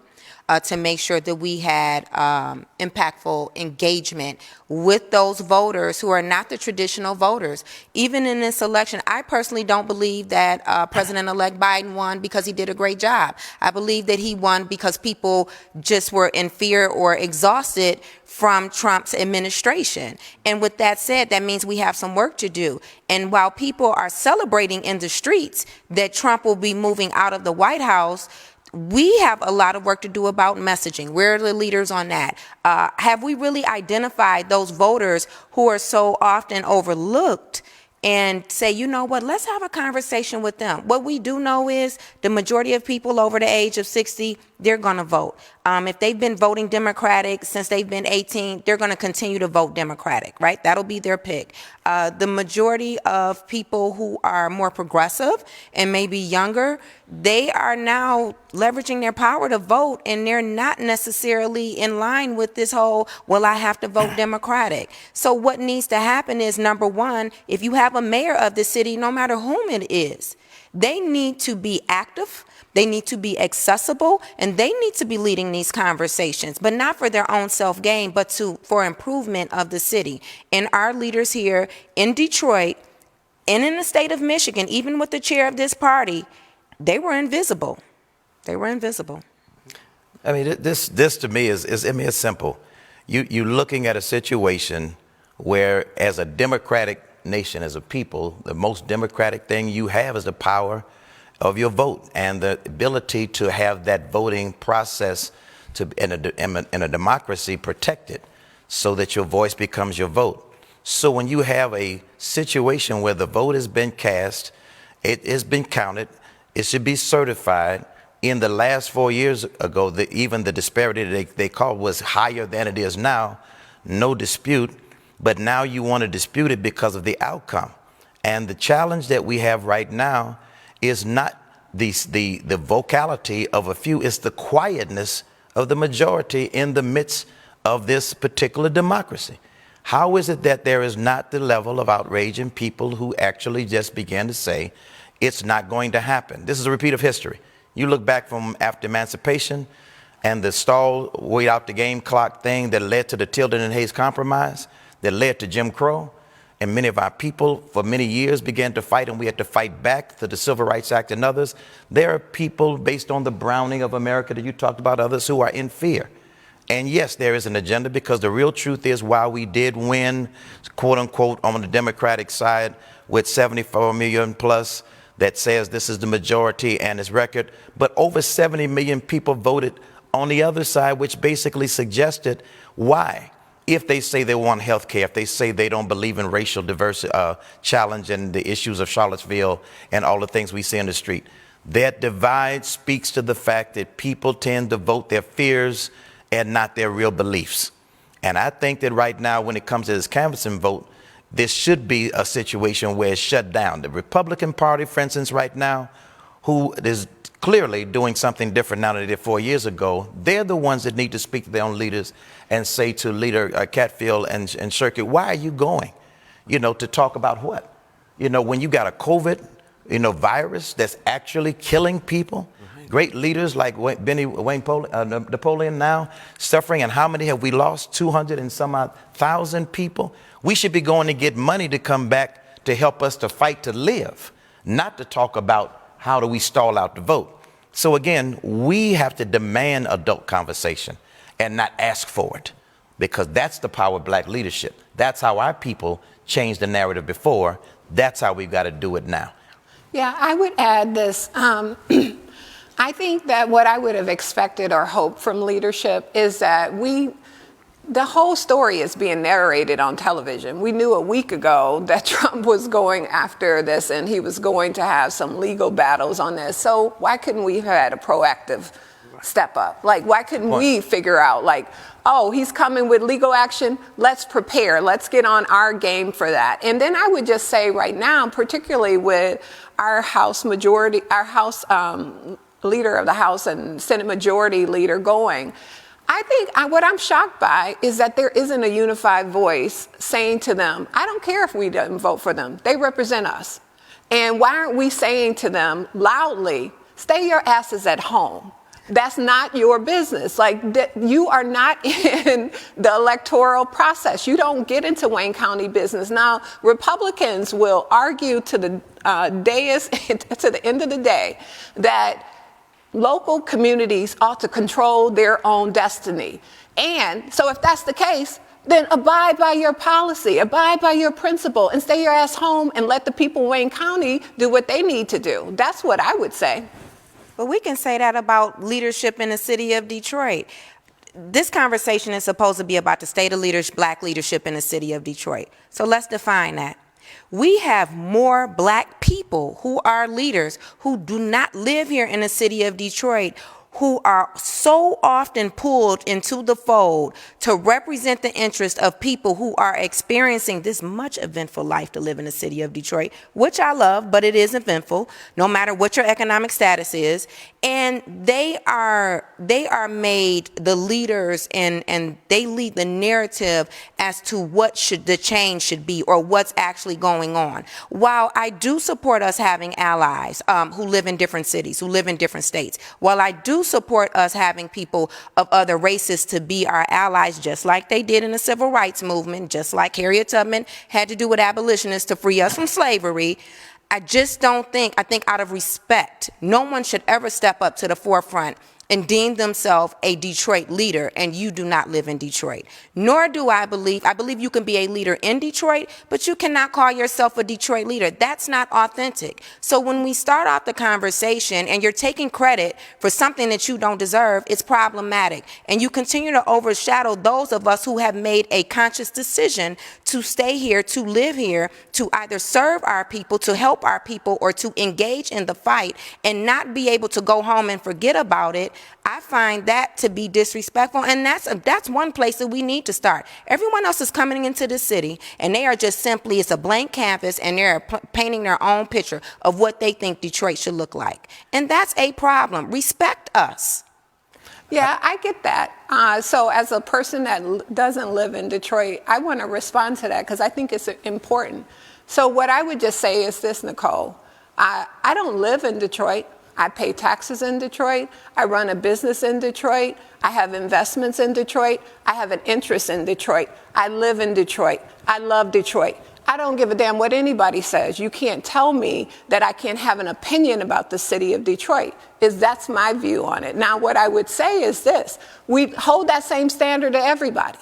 to make sure that we had impactful engagement with those voters who are not the traditional voters. Even in this election, I personally don't believe that President-elect Biden won because he did a great job. I believe that he won because people just were in fear or exhausted from Trump's administration. And with that said, that means we have some work to do. And while people are celebrating in the streets that Trump will be moving out of the White House, we have a lot of work to do about messaging. We're the leaders on that. Have we really identified those voters who are so often overlooked and say, you know what, let's have a conversation with them? What we do know is the majority of people over the age of 60, they're going to vote. If they've been voting Democratic since they've been 18, they're going to continue to vote Democratic, right? That'll be their pick. The majority of people who are more progressive and maybe younger, they are now leveraging their power to vote, and they're not necessarily in line with this whole, well, I have to vote Democratic. So what needs to happen is, number one, if you have a mayor of the city, no matter whom it is, they need to be active. They need to be accessible, and they need to be leading these conversations, but not for their own self-gain, but for improvement of the city. And our leaders here in Detroit and in the state of Michigan, even with the chair of this party, they were invisible. They were invisible. I mean, this to me is I mean, it's simple. You're looking at a situation where, as a democratic nation, as a people, the most democratic thing you have is the power of your vote and the ability to have that voting process in a democracy protected so that your voice becomes your vote. So when you have a situation where the vote has been cast, it has been counted, it should be certified. In the last 4 years ago, even the disparity they called was higher than it is now, no dispute. But now you want to dispute it because of the outcome. And the challenge that we have right now is not the vocality of a few, it's the quietness of the majority in the midst of this particular democracy. How is it that there is not the level of outrage in people who actually just began to say it's not going to happen? This is a repeat of history. You look back from after emancipation and the stall, wait out the game clock thing that led to the Tilden and Hayes Compromise, that led to Jim Crow. And many of our people for many years began to fight, and we had to fight back to the Civil Rights Act and others. There are people based on the browning of America that you talked about, others who are in fear. And yes, there is an agenda, because the real truth is, while we did win, quote unquote, on the Democratic side with 74 million plus, that says this is the majority and its record, but over 70 million people voted on the other side, which basically suggested why. If they say they want health care, if they say they don't believe in racial diversity, challenge and the issues of Charlottesville and all the things we see in the street, that divide speaks to the fact that people tend to vote their fears and not their real beliefs. And I think that right now, when it comes to this canvassing vote, this should be a situation where it's shut down. The Republican Party, for instance, right now, who is clearly doing something different now than they did 4 years ago, they're the ones that need to speak to their own leaders and say to Leader Catfield and Shirky, why are you going, to talk about what? When you got a COVID, virus that's actually killing people, great leaders like Napoleon now suffering, and how many have we lost? 200 and some odd thousand people. We should be going to get money to come back to help us to fight to live, not to talk about how do we stall out the vote. So again, we have to demand adult conversation and not ask for it, because that's the power of black leadership. That's how our people changed the narrative before. That's how we've got to do it now. Yeah, I would add this. I think that what I would have expected or hoped from leadership is that the whole story is being narrated on television. We knew a week ago that Trump was going after this and he was going to have some legal battles on this. So why couldn't we have had a proactive step up? Like, why couldn't we figure out, like, oh, he's coming with legal action, let's prepare, let's get on our game for that. And then I would just say right now, particularly with our House majority, our House leader of the House and Senate Majority Leader going, I think what I'm shocked by is that there isn't a unified voice saying to them, I don't care if we didn't vote for them, they represent us. And why aren't we saying to them loudly, stay your asses at home? That's not your business. Like, you are not in the electoral process. You don't get into Wayne County business. Now, Republicans will argue to the dais, to the end of the day, that local communities ought to control their own destiny. And so if that's the case, then abide by your policy, abide by your principle, and stay your ass home and let the people of Wayne County do what they need to do. That's what I would say. But we can say that about leadership in the city of Detroit. This conversation is supposed to be about the state of black leadership in the city of Detroit. So let's define that. We have more black people who are leaders who do not live here in the city of Detroit, who are so often pulled into the fold to represent the interest of people who are experiencing this much eventful life to live in the city of Detroit, which I love, but it is eventful, no matter what your economic status is. And they are made the leaders, and they lead the narrative as to what the change should be or what's actually going on. While I do support us having allies who live in different cities, who live in different states, while I do support us having people of other races to be our allies, just like they did in the civil rights movement, just like Harriet Tubman had to do with abolitionists to free us from slavery, I just don't think, I think out of respect, no one should ever step up to the forefront and deem themselves a Detroit leader, and you do not live in Detroit. Nor do I believe you can be a leader in Detroit, but you cannot call yourself a Detroit leader. That's not authentic. So when we start off the conversation and you're taking credit for something that you don't deserve, it's problematic. And you continue to overshadow those of us who have made a conscious decision to stay here, to live here, to either serve our people, to help our people, or to engage in the fight and not be able to go home and forget about it. I find that to be disrespectful, and that's one place that we need to start. Everyone else is coming into the city, and they are just simply, it's a blank canvas, and they're painting their own picture of what they think Detroit should look like. And that's a problem. Respect us. Yeah, I get that. So as a person that doesn't live in Detroit, I want to respond to that because I think it's important. So what I would just say is this, Nicole. I don't live in Detroit. I pay taxes in Detroit. I run a business in Detroit. I have investments in Detroit. I have an interest in Detroit. I live in Detroit. I love Detroit. I don't give a damn what anybody says. You can't tell me that I can't have an opinion about the city of Detroit. That's my view on it. Now, what I would say is this. We hold that same standard to everybody.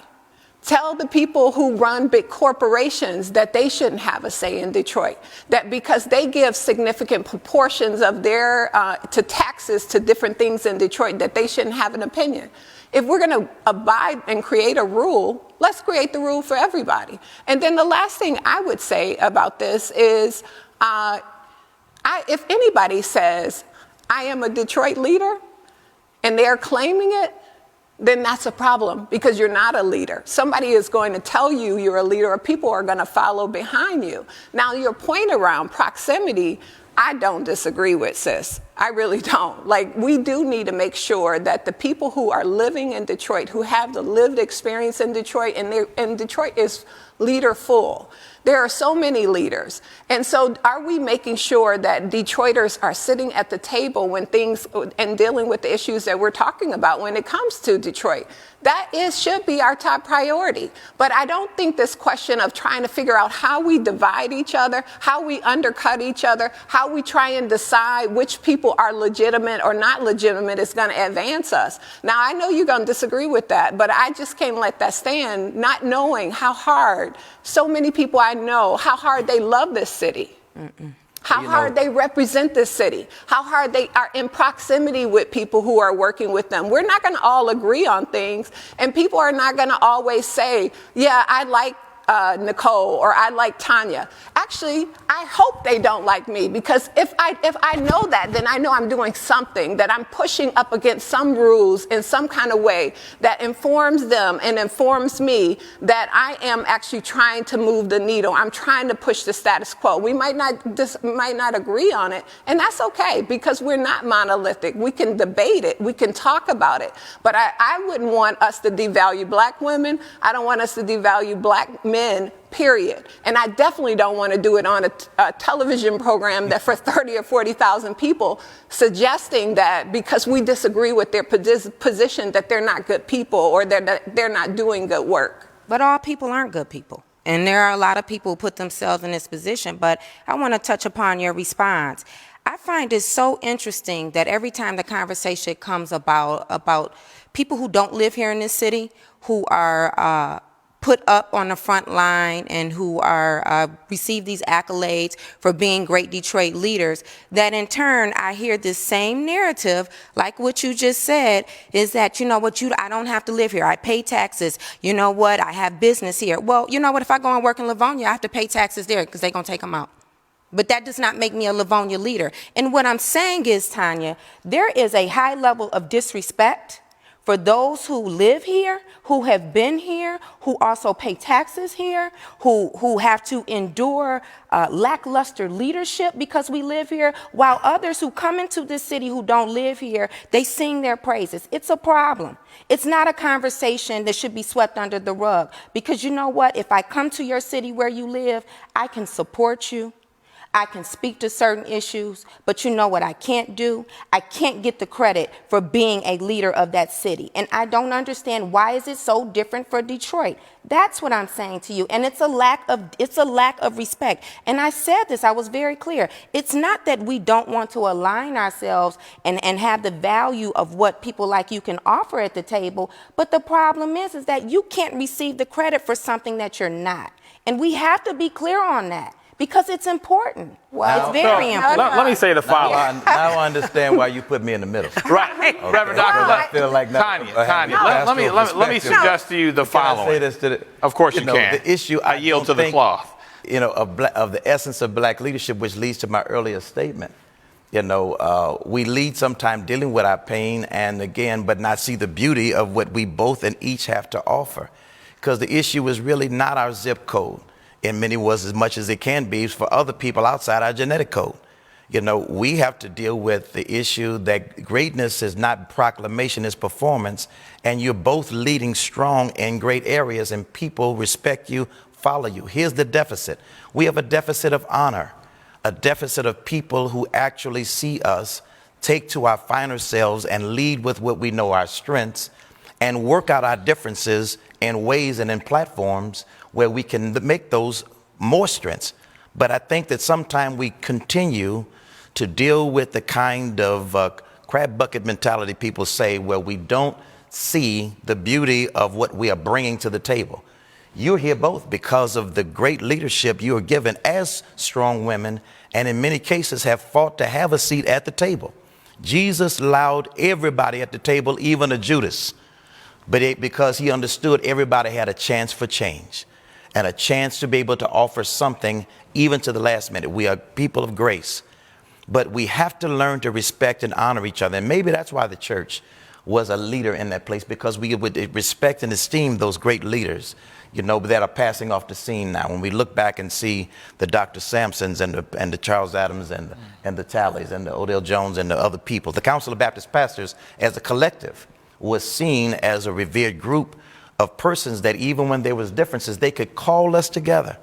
Tell the people who run big corporations that they shouldn't have a say in Detroit, that because they give significant proportions of their to taxes to different things in Detroit, that they shouldn't have an opinion. If we're going to abide and create a rule, let's create the rule for everybody. And then the last thing I would say about this is if anybody says, I am a Detroit leader, and they're claiming it, then that's a problem because you're not a leader. Somebody is going to tell you you're a leader, or people are going to follow behind you. Now, your point around proximity, I don't disagree with, sis. I really don't. Like, we do need to make sure that the people who are living in Detroit, who have the lived experience in Detroit, and Detroit is leader full. There are so many leaders. And so are we making sure that Detroiters are sitting at the table when things and dealing with the issues that we're talking about when it comes to Detroit? That should be our top priority. But I don't think this question of trying to figure out how we divide each other, how we undercut each other, how we try and decide which people are legitimate or not legitimate is going to advance us. Now, I know you're going to disagree with that, but I just can't let that stand, not knowing how hard so many people I know, how hard they love this city. How hard they represent this city, how hard they are in proximity with people who are working with them. We're not going to all agree on things, and people are not going to always say, yeah, I like Nicole or I like Tanya. Actually, I hope they don't like me, because if I know that, then I know I'm doing something, that I'm pushing up against some rules in some kind of way that informs them and informs me that I am actually trying to move the needle. I'm trying to push the status quo. We might not agree on it, and that's okay, because we're not monolithic. We can debate it. We can talk about it. But I wouldn't want us to devalue black women. I don't want us to devalue black men, period. And I definitely don't want to do it on a television program that for 30 or 40,000 people, suggesting that because we disagree with their position that they're not good people or they're not doing good work. But all people aren't good people. And there are a lot of people who put themselves in this position. But I want to touch upon your response. I find it so interesting that every time the conversation comes about people who don't live here in this city, who are put up on the front line and who are receive these accolades for being great Detroit leaders, that in turn I hear this same narrative, like what you just said, is that, you know what, I don't have to live here. I pay taxes. You know what, I have business here. Well, you know what, if I go and work in Livonia, I have to pay taxes there because they're going to take them out. But that does not make me a Livonia leader. And what I'm saying is, Tanya, there is a high level of disrespect for those who live here, who have been here, who also pay taxes here, who have to endure lackluster leadership because we live here, while others who come into this city who don't live here, they sing their praises. It's a problem. It's not a conversation that should be swept under the rug, because you know what? If I come to your city where you live, I can support you. I can speak to certain issues, but you know what I can't do? I can't get the credit for being a leader of that city. And I don't understand why is it so different for Detroit? That's what I'm saying to you. And it's a lack of respect. And I said this, I was very clear. It's not that we don't want to align ourselves and have the value of what people like you can offer at the table, but the problem is that you can't receive the credit for something that you're not. And we have to be clear on that. Because it's important. Well, it's very important. Let me say the following. Now I understand why you put me in the middle. Right. Okay. Reverend Dr. I feel like Tanya, let me suggest to you the following. Can I say this to the, of course you can. The issue, I yield to the cloth. Of the essence of black leadership, which leads to my earlier statement. We lead sometimes dealing with our pain and again, but not see the beauty of what we both and each have to offer. Because the issue is really not our zip code. In many ways, as much as it can be for other people outside our genetic code. We have to deal with the issue that greatness is not proclamation, it's performance. And you're both leading strong in great areas and people respect you, follow you. Here's the deficit. We have a deficit of honor, a deficit of people who actually see us, take to our finer selves and lead with what we know our strengths and work out our differences in ways and in platforms where we can make those more strengths. But I think that sometimes we continue to deal with the kind of crab bucket mentality people say, where we don't see the beauty of what we are bringing to the table. You're here both because of the great leadership you are given as strong women, and in many cases have fought to have a seat at the table. Jesus allowed everybody at the table, even a Judas, because he understood everybody had a chance for change and a chance to be able to offer something even to the last minute. We are people of grace, but we have to learn to respect and honor each other. And maybe that's why the church was a leader in that place, because we would respect and esteem those great leaders, that are passing off the scene now. When we look back and see the Dr. Sampsons and the Charles Adams and the Talleys and the Odell Jones and the other people, the Council of Baptist Pastors as a collective was seen as a revered group of persons that even when there was differences, they could call us together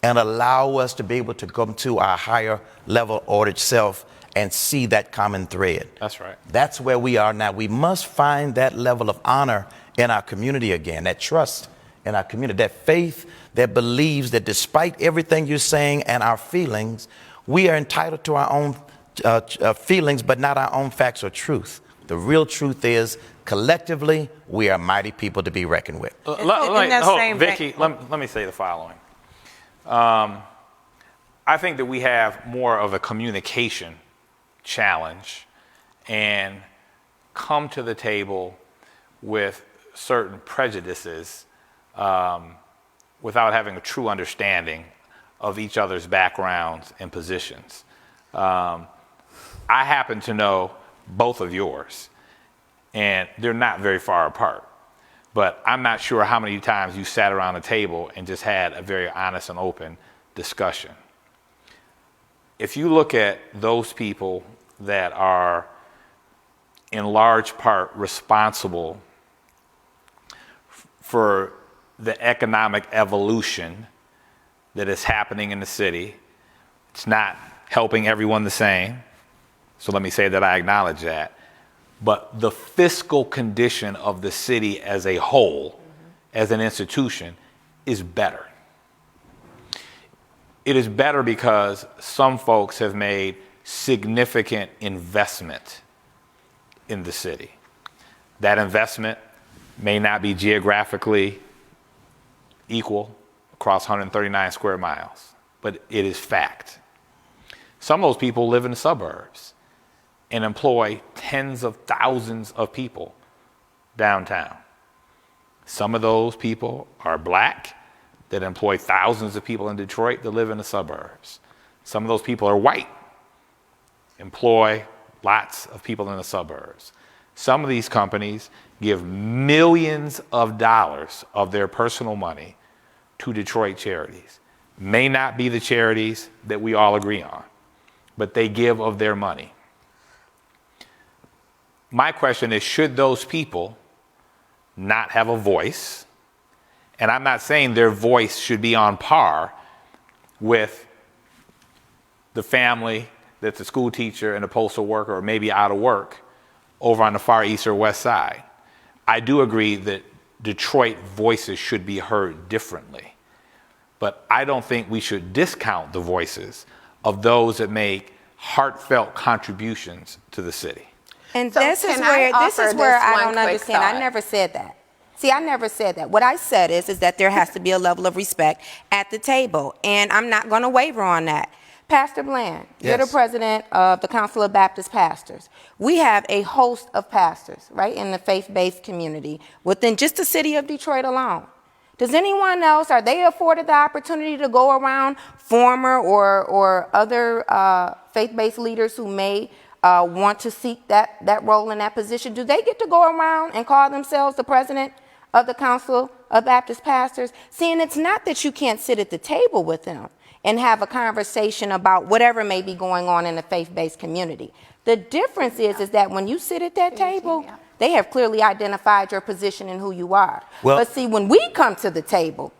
and allow us to be able to come to our higher level ordered self and see that common thread. That's right. That's where we are now. We must find that level of honor in our community again, that trust in our community, that faith that believes that despite everything you're saying and our feelings, we are entitled to our own feelings, but not our own facts or truth. The real truth is, collectively, we are mighty people to be reckoned with. Vicki, let me say the following. I think that we have more of a communication challenge and come to the table with certain prejudices without having a true understanding of each other's backgrounds and positions. I happen to know both of yours, and they're not very far apart. But I'm not sure how many times you sat around a table and just had a very honest and open discussion. If you look at those people that are in large part responsible for the economic evolution that is happening in the city, it's not helping everyone the same. So let me say that I acknowledge that. But the fiscal condition of the city as a whole, as an institution, is better. It is better because some folks have made significant investment in the city. That investment may not be geographically equal across 139 square miles, but it is fact. Some of those people live in the suburbs and employ tens of thousands of people downtown. Some of those people are black that employ thousands of people in Detroit that live in the suburbs. Some of those people are white, employ lots of people in the suburbs. Some of these companies give millions of dollars of their personal money to Detroit charities. May not be the charities that we all agree on, but they give of their money. My question is, should those people not have a voice? And I'm not saying their voice should be on par with the family that's a school teacher and a postal worker or maybe out of work over on the far east or west side. I do agree that Detroit voices should be heard differently, but I don't think we should discount the voices of those that make heartfelt contributions to the city. And So this is can I where offer I one don't quick understand. I thought? never said that. See, I never said that. What I said is that there has to be a level of respect at the table, and I'm not going to waver on that. Pastor Bland, you're the Yes. president of the Council of Baptist Pastors. We have a host of pastors, right, in the faith-based community within just the city of Detroit alone. Does anyone else, are they afforded the opportunity to go around former or other faith-based leaders who may want to seek that role in that position? Do they get to go around and call themselves the president of the Council of Baptist Pastors? See, and it's not that you can't sit at the table with them and have a conversation about whatever may be going on in the faith-based community. The difference is that when you sit at that table, they have clearly identified your position and who you are. Well- But see, when we come to the table,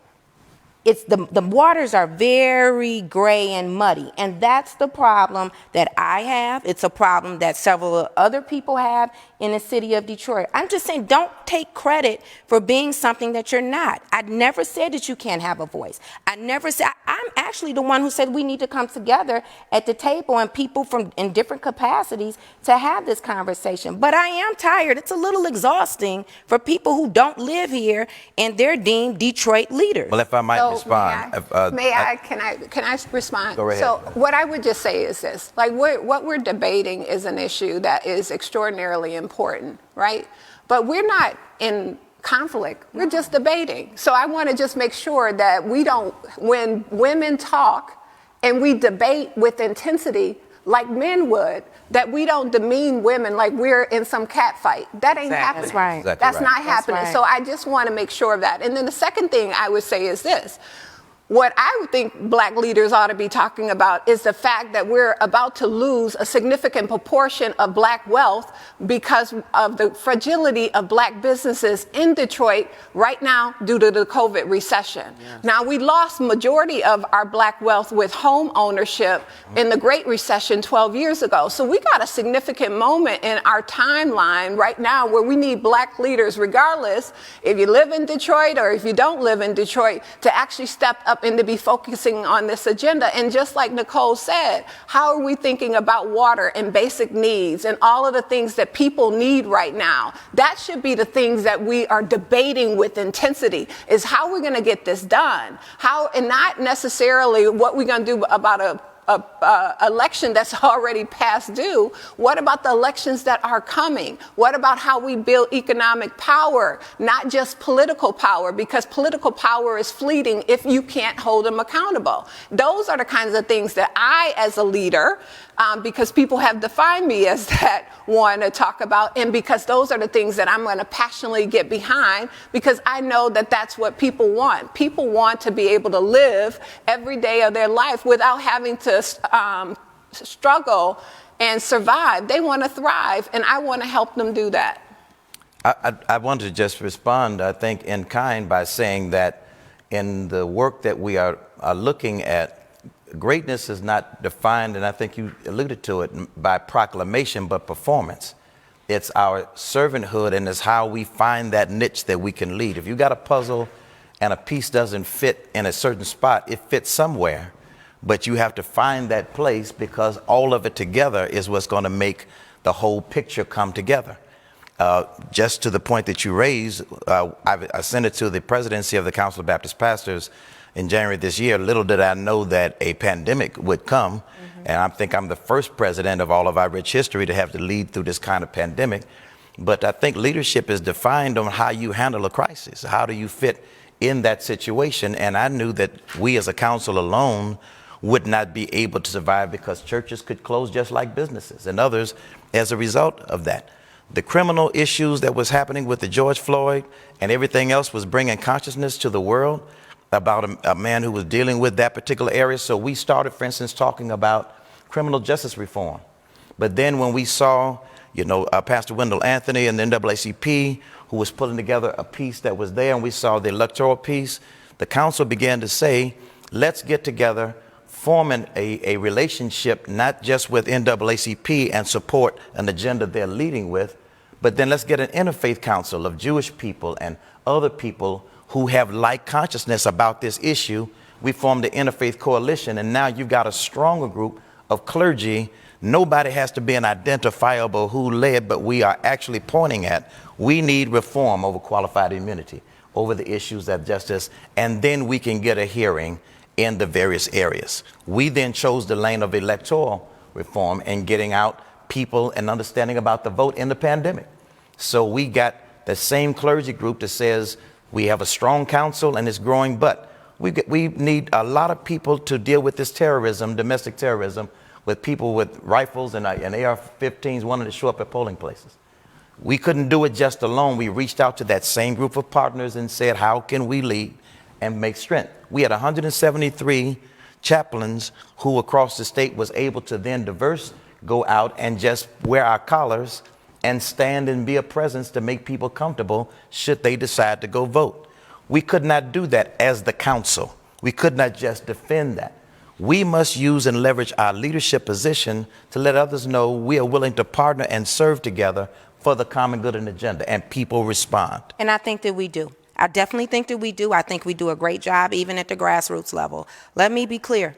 it's the waters are very gray and muddy, and that's the problem that I have. It's a problem that several other people have in the city of Detroit. I'm just saying, don't take credit for being something that you're not. I never said that you can't have a voice. I never said. I'm actually the one who said we need to come together at the table and people from in different capacities to have this conversation. But I am tired. It's a little exhausting for people who don't live here and they're deemed Detroit leaders. Well, if I might So respond. Can I respond? Go right So ahead. what I would just say is this, like what we're debating is an issue that is extraordinarily important, right? But we're not in conflict, we're just debating. So I want to just make sure that we don't, when women talk and we debate with intensity like men would, that we don't demean women like we're in some cat fight. That ain't happening. That's right. Exactly That's right. not happening. right. So I just want to make sure of that. And then the second thing I would say is this. What I would think black leaders ought to be talking about is the fact that we're about to lose a significant proportion of black wealth because of the fragility of black businesses in Detroit right now due to the COVID recession. Yes. Now, we lost majority of our black wealth with home ownership in the Great Recession 12 years ago. So we got a significant moment in our timeline right now where we need black leaders, regardless if you live in Detroit or if you don't live in Detroit, to actually step up and to be focusing on this agenda. And just like Nicole said, how are we thinking about water and basic needs and all of the things that people need right now? That should be the things that we are debating with intensity, is how we're going to get this done. How, and not necessarily what we're going to do about a election that's already past due. What about the elections that are coming? What about how we build economic power, not just political power, because political power is fleeting if you can't hold them accountable. Those are the kinds of things that I, as a leader, because people have defined me as that, want to talk about, and because those are the things that I'm going to passionately get behind, because I know that that's what people want. People want to be able to live every day of their life without having to struggle and survive. They want to thrive, and I want to help them do that. I want to just respond, I think, in kind by saying that in the work that we are looking at, greatness is not defined, and I think you alluded to it, by proclamation, but performance. It's our servanthood, and it's how we find that niche that we can lead. If you got a puzzle and a piece doesn't fit in a certain spot, it fits somewhere, but you have to find that place, because all of it together is what's going to make the whole picture come together. Just to the point that you raised, I sent it to the presidency of the Council of Baptist Pastors in January this year. Little did I know that a pandemic would come. And I think I'm the first president of all of our rich history to have to lead through this kind of pandemic. But I think leadership is defined on how you handle a crisis. How do you fit in that situation? And I knew that we as a council alone would not be able to survive, because churches could close just like businesses and others as a result of that. The criminal issues that was happening with the George Floyd and everything else was bringing consciousness to the world about a man who was dealing with that particular area. So we started, for instance, talking about criminal justice reform. But then when we saw, Pastor Wendell Anthony and the NAACP, who was putting together a piece that was there, and we saw the electoral piece, the council began to say, let's get together, forming a relationship, not just with NAACP and support an agenda they're leading with, but then let's get an interfaith council of Jewish people and other people who have like consciousness about this issue. We formed the Interfaith Coalition, and now you've got a stronger group of clergy. Nobody has to be an identifiable who led, but we are actually pointing at, we need reform over qualified immunity, over the issues of justice, and then we can get a hearing in the various areas. We then chose the lane of electoral reform and getting out people and understanding about the vote in the pandemic. So we got the same clergy group that says we have a strong council and it's growing, but we need a lot of people to deal with this terrorism, domestic terrorism, with people with rifles and AR-15s wanting to show up at polling places. We couldn't do it just alone. We reached out to that same group of partners and said, how can we lead and make strength? We had 173 chaplains who across the state was able to then go out and just wear our collars and stand and be a presence to make people comfortable should they decide to go vote. We could not do that as the council. We could not just defend that. We must use and leverage our leadership position to let others know we are willing to partner and serve together for the common good and agenda, and people respond. And I think that we do. I definitely think that we do. I think we do a great job even at the grassroots level. Let me be clear.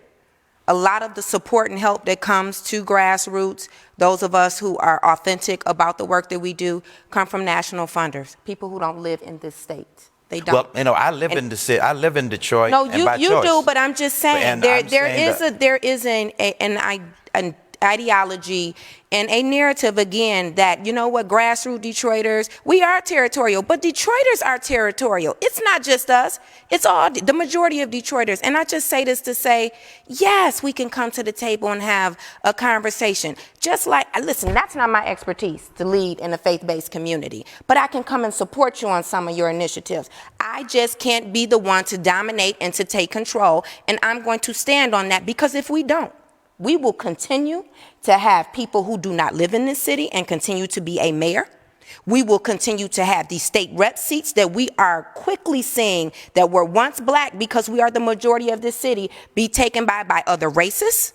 A lot of the support and help that comes to grassroots, those of us who are authentic about the work that we do, come from national funders, people who don't live in this state. They don't. Well, you know, I live in the city. I live in Detroit. No, and by you choice. do, but I'm just saying And there is an ideology and a narrative again that, you know what, grassroots Detroiters, we are territorial, but Detroiters are territorial. It's not just us. It's all the majority of Detroiters. And I just say this to say, yes, we can come to the table and have a conversation. Just like, listen, that's not my expertise to lead in a faith-based community, but I can come and support you on some of your initiatives. I just can't be the one to dominate and to take control. And I'm going to stand on that, because if we don't, we will continue to have people who do not live in this city and continue to be a mayor. We will continue to have these state rep seats that we are quickly seeing that were once black, because we are the majority of this city, be taken by other races.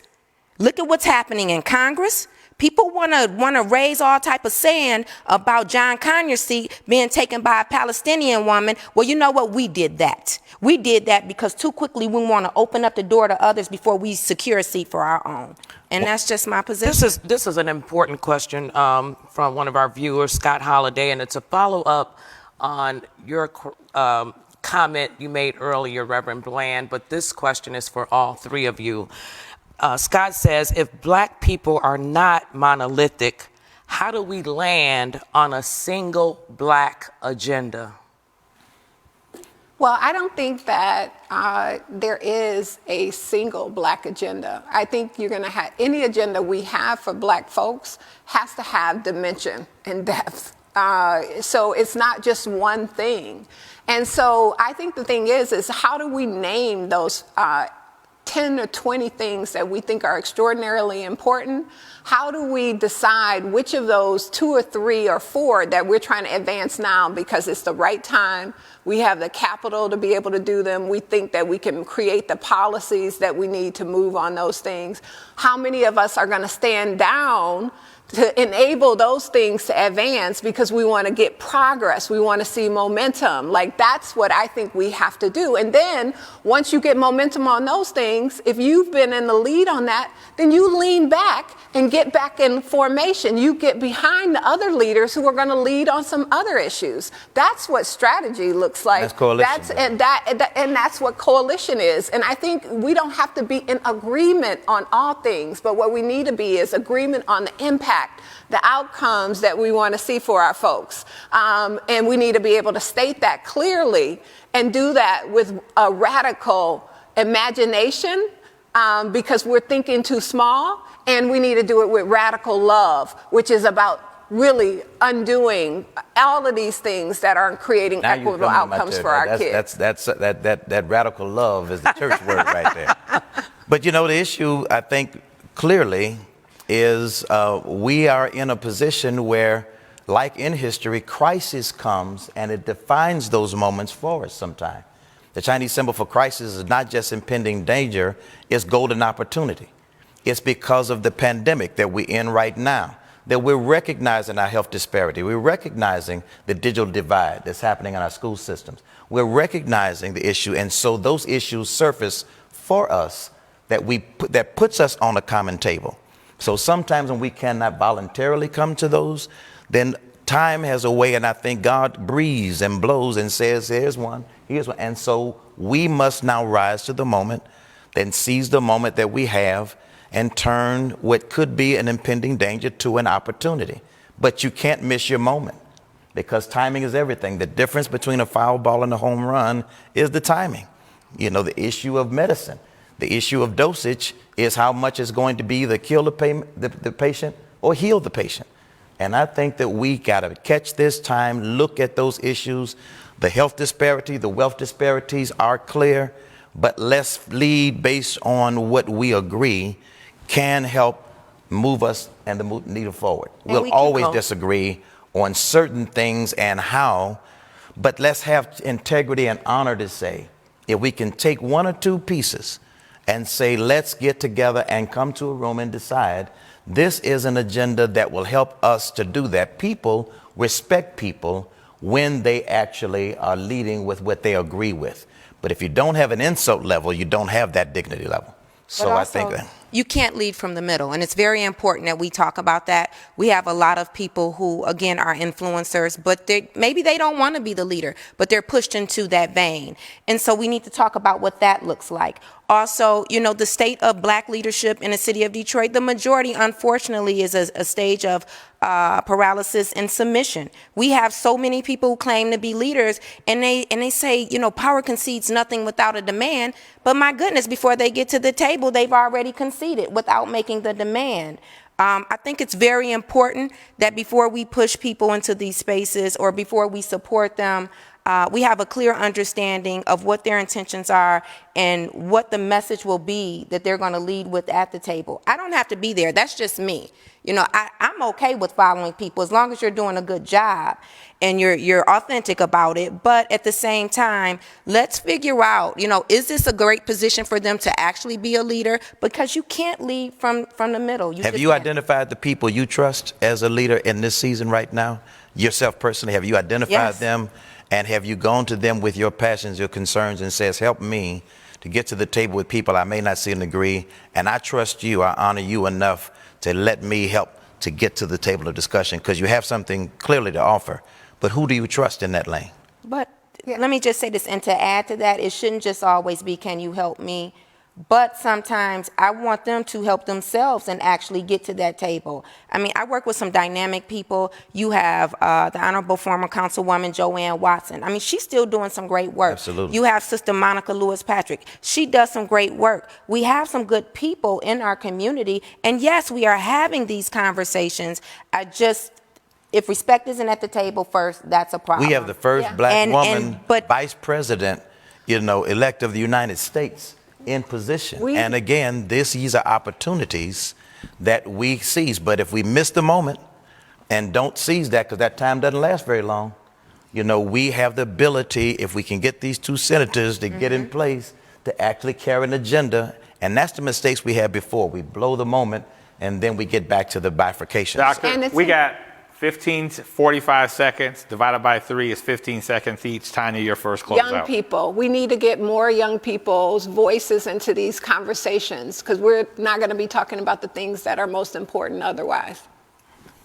Look at what's happening in Congress. People want to raise all type of sand about John Conyers' seat being taken by a Palestinian woman. Well, you know what? We did that. We did that because too quickly we want to open up the door to others before we secure a seat for our own. And that's just my position. This is an important question from one of our viewers, Scott Holliday, and it's a follow-up on your comment you made earlier, Reverend Bland, but this question is for all three of you. Scott says, if black people are not monolithic, how do we land on a single black agenda? Well, I don't think that there is a single black agenda. I think you're going to have any agenda we have for black folks has to have dimension and depth. So it's not just one thing. And so I think the thing is how do we name those 10 or 20 things that we think are extraordinarily important? How do we decide which of those 2 or 3 or 4 that we're trying to advance now because it's the right time? We have the capital to be able to do them. We think that we can create the policies that we need to move on those things. How many of us are going to stand down to enable those things to advance because we want to get progress? We want to see momentum. Like, that's what I think we have to do. And then once you get momentum on those things, if you've been in the lead on that, then you lean back and get back in formation. You get behind the other leaders who are going to lead on some other issues. That's what strategy looks like. That's coalition. And that's what coalition is. And I think we don't have to be in agreement on all things, but what we need to be is agreement on the impact, the outcomes that we want to see for our folks. And we need to be able to state that clearly and do that with a radical imagination, because we're thinking too small, and we need to do it with radical love, which is about really undoing all of these things that aren't creating equitable outcomes for our kids. That radical love is the church word right there. But you know, the issue, I think, clearly is we are in a position where, like in history, crisis comes and it defines those moments for us sometimes. The Chinese symbol for crisis is not just impending danger, it's golden opportunity. It's because of the pandemic that we're in right now that we're recognizing our health disparity. We're recognizing the digital divide that's happening in our school systems. We're recognizing the issue, and so those issues surface for us that puts us on a common table. So sometimes when we cannot voluntarily come to those, then time has a way, and I think God breathes and blows and says, here's one. And so we must now rise to the moment, then seize the moment that we have and turn what could be an impending danger to an opportunity. But you can't miss your moment because timing is everything. The difference between a foul ball and a home run is the timing. You know, the issue of medicine, the issue of dosage is how much is going to be either kill the patient or heal the patient. And I think that we got to catch this time, look at those issues. The health disparity, the wealth disparities are clear, but let's lead based on what we agree can help move us and the needle forward. We'll always disagree on certain things and how, but let's have integrity and honor to say, if we can take one or two pieces and say, let's get together and come to a room and decide this is an agenda that will help us to do that. People respect people when they actually are leading with what they agree with. But if you don't have an insult level, you don't have that dignity level. So I think that you can't lead from the middle, and it's very important that we talk about that. We have a lot of people who, again, are influencers, but maybe they don't want to be the leader, but they're pushed into that vein. And so we need to talk about what that looks like. Also, you know, the state of black leadership in the city of Detroit, the majority, unfortunately, is a stage of paralysis and submission. We have so many people who claim to be leaders, and they say, you know, power concedes nothing without a demand. But my goodness, before they get to the table, they've already conceded without making the demand. I think it's very important that before we push people into these spaces or before we support them, we have a clear understanding of what their intentions are and what the message will be that they're going to lead with at the table. I don't have to be there. That's just me. You know, I'm okay with following people as long as you're doing a good job and you're authentic about it. But at the same time, let's figure out, you know, is this a great position for them to actually be a leader? Because you can't lead from the middle. Have you identified the people you trust as a leader in this season right now? Yourself personally, have you identified them? And have you gone to them with your passions, your concerns, and says, help me to get to the table with people I may not see and agree, and I trust you, I honor you enough to let me help to get to the table of discussion, because you have something clearly to offer. But who do you trust in that lane? But let me just say this, and to add to that, it shouldn't just always be, can you help me? But sometimes I want them to help themselves and actually get to that table. I mean, I work with some dynamic people. You have the Honorable former Councilwoman Joanne Watson. I mean, she's still doing some great work. Absolutely. You have Sister Monica Lewis-Patrick. She does some great work. We have some good people in our community. And yes, we are having these conversations. If respect isn't at the table first, that's a problem. We have the first black woman vice president, elect of the United States in position. And again, these are opportunities that we seize. But if we miss the moment and don't seize that, because that time doesn't last very long, we have the ability, if we can get these two senators to get in place, to actually carry an agenda. And that's the mistakes we had before. We blow the moment and then we get back to the bifurcation. Doctor, we got 45 seconds divided by 3 is 15 seconds each. Tanya, your first close Young people. We need to get more young people's voices into these conversations, because we're not going to be talking about the things that are most important otherwise.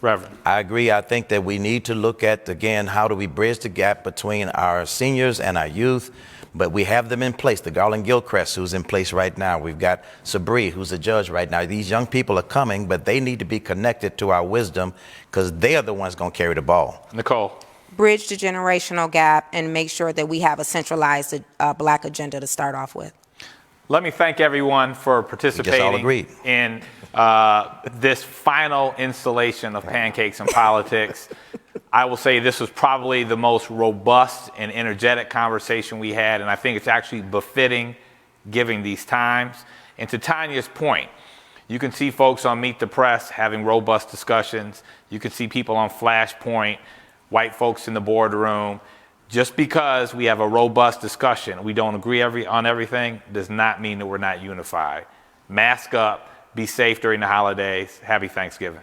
Reverend. I agree. I think that we need to look at, again, how do we bridge the gap between our seniors and our youth? But we have them in place. The Garland Gilchrist, who's in place right now. We've got Sabri, who's a judge right now. These young people are coming, but they need to be connected to our wisdom, because they are the ones going to carry the ball. Nicole. Bridge the generational gap and make sure that we have a centralized black agenda to start off with. Let me thank everyone for participating in this final installation of Pancakes and Politics. I will say this was probably the most robust and energetic conversation we had, and I think it's actually befitting given these times. And to Tanya's point, you can see folks on Meet the Press having robust discussions. You can see people on Flashpoint, white folks in the boardroom. Just because we have a robust discussion, we don't agree on everything, does not mean that we're not unified. Mask up, be safe during the holidays. Happy Thanksgiving.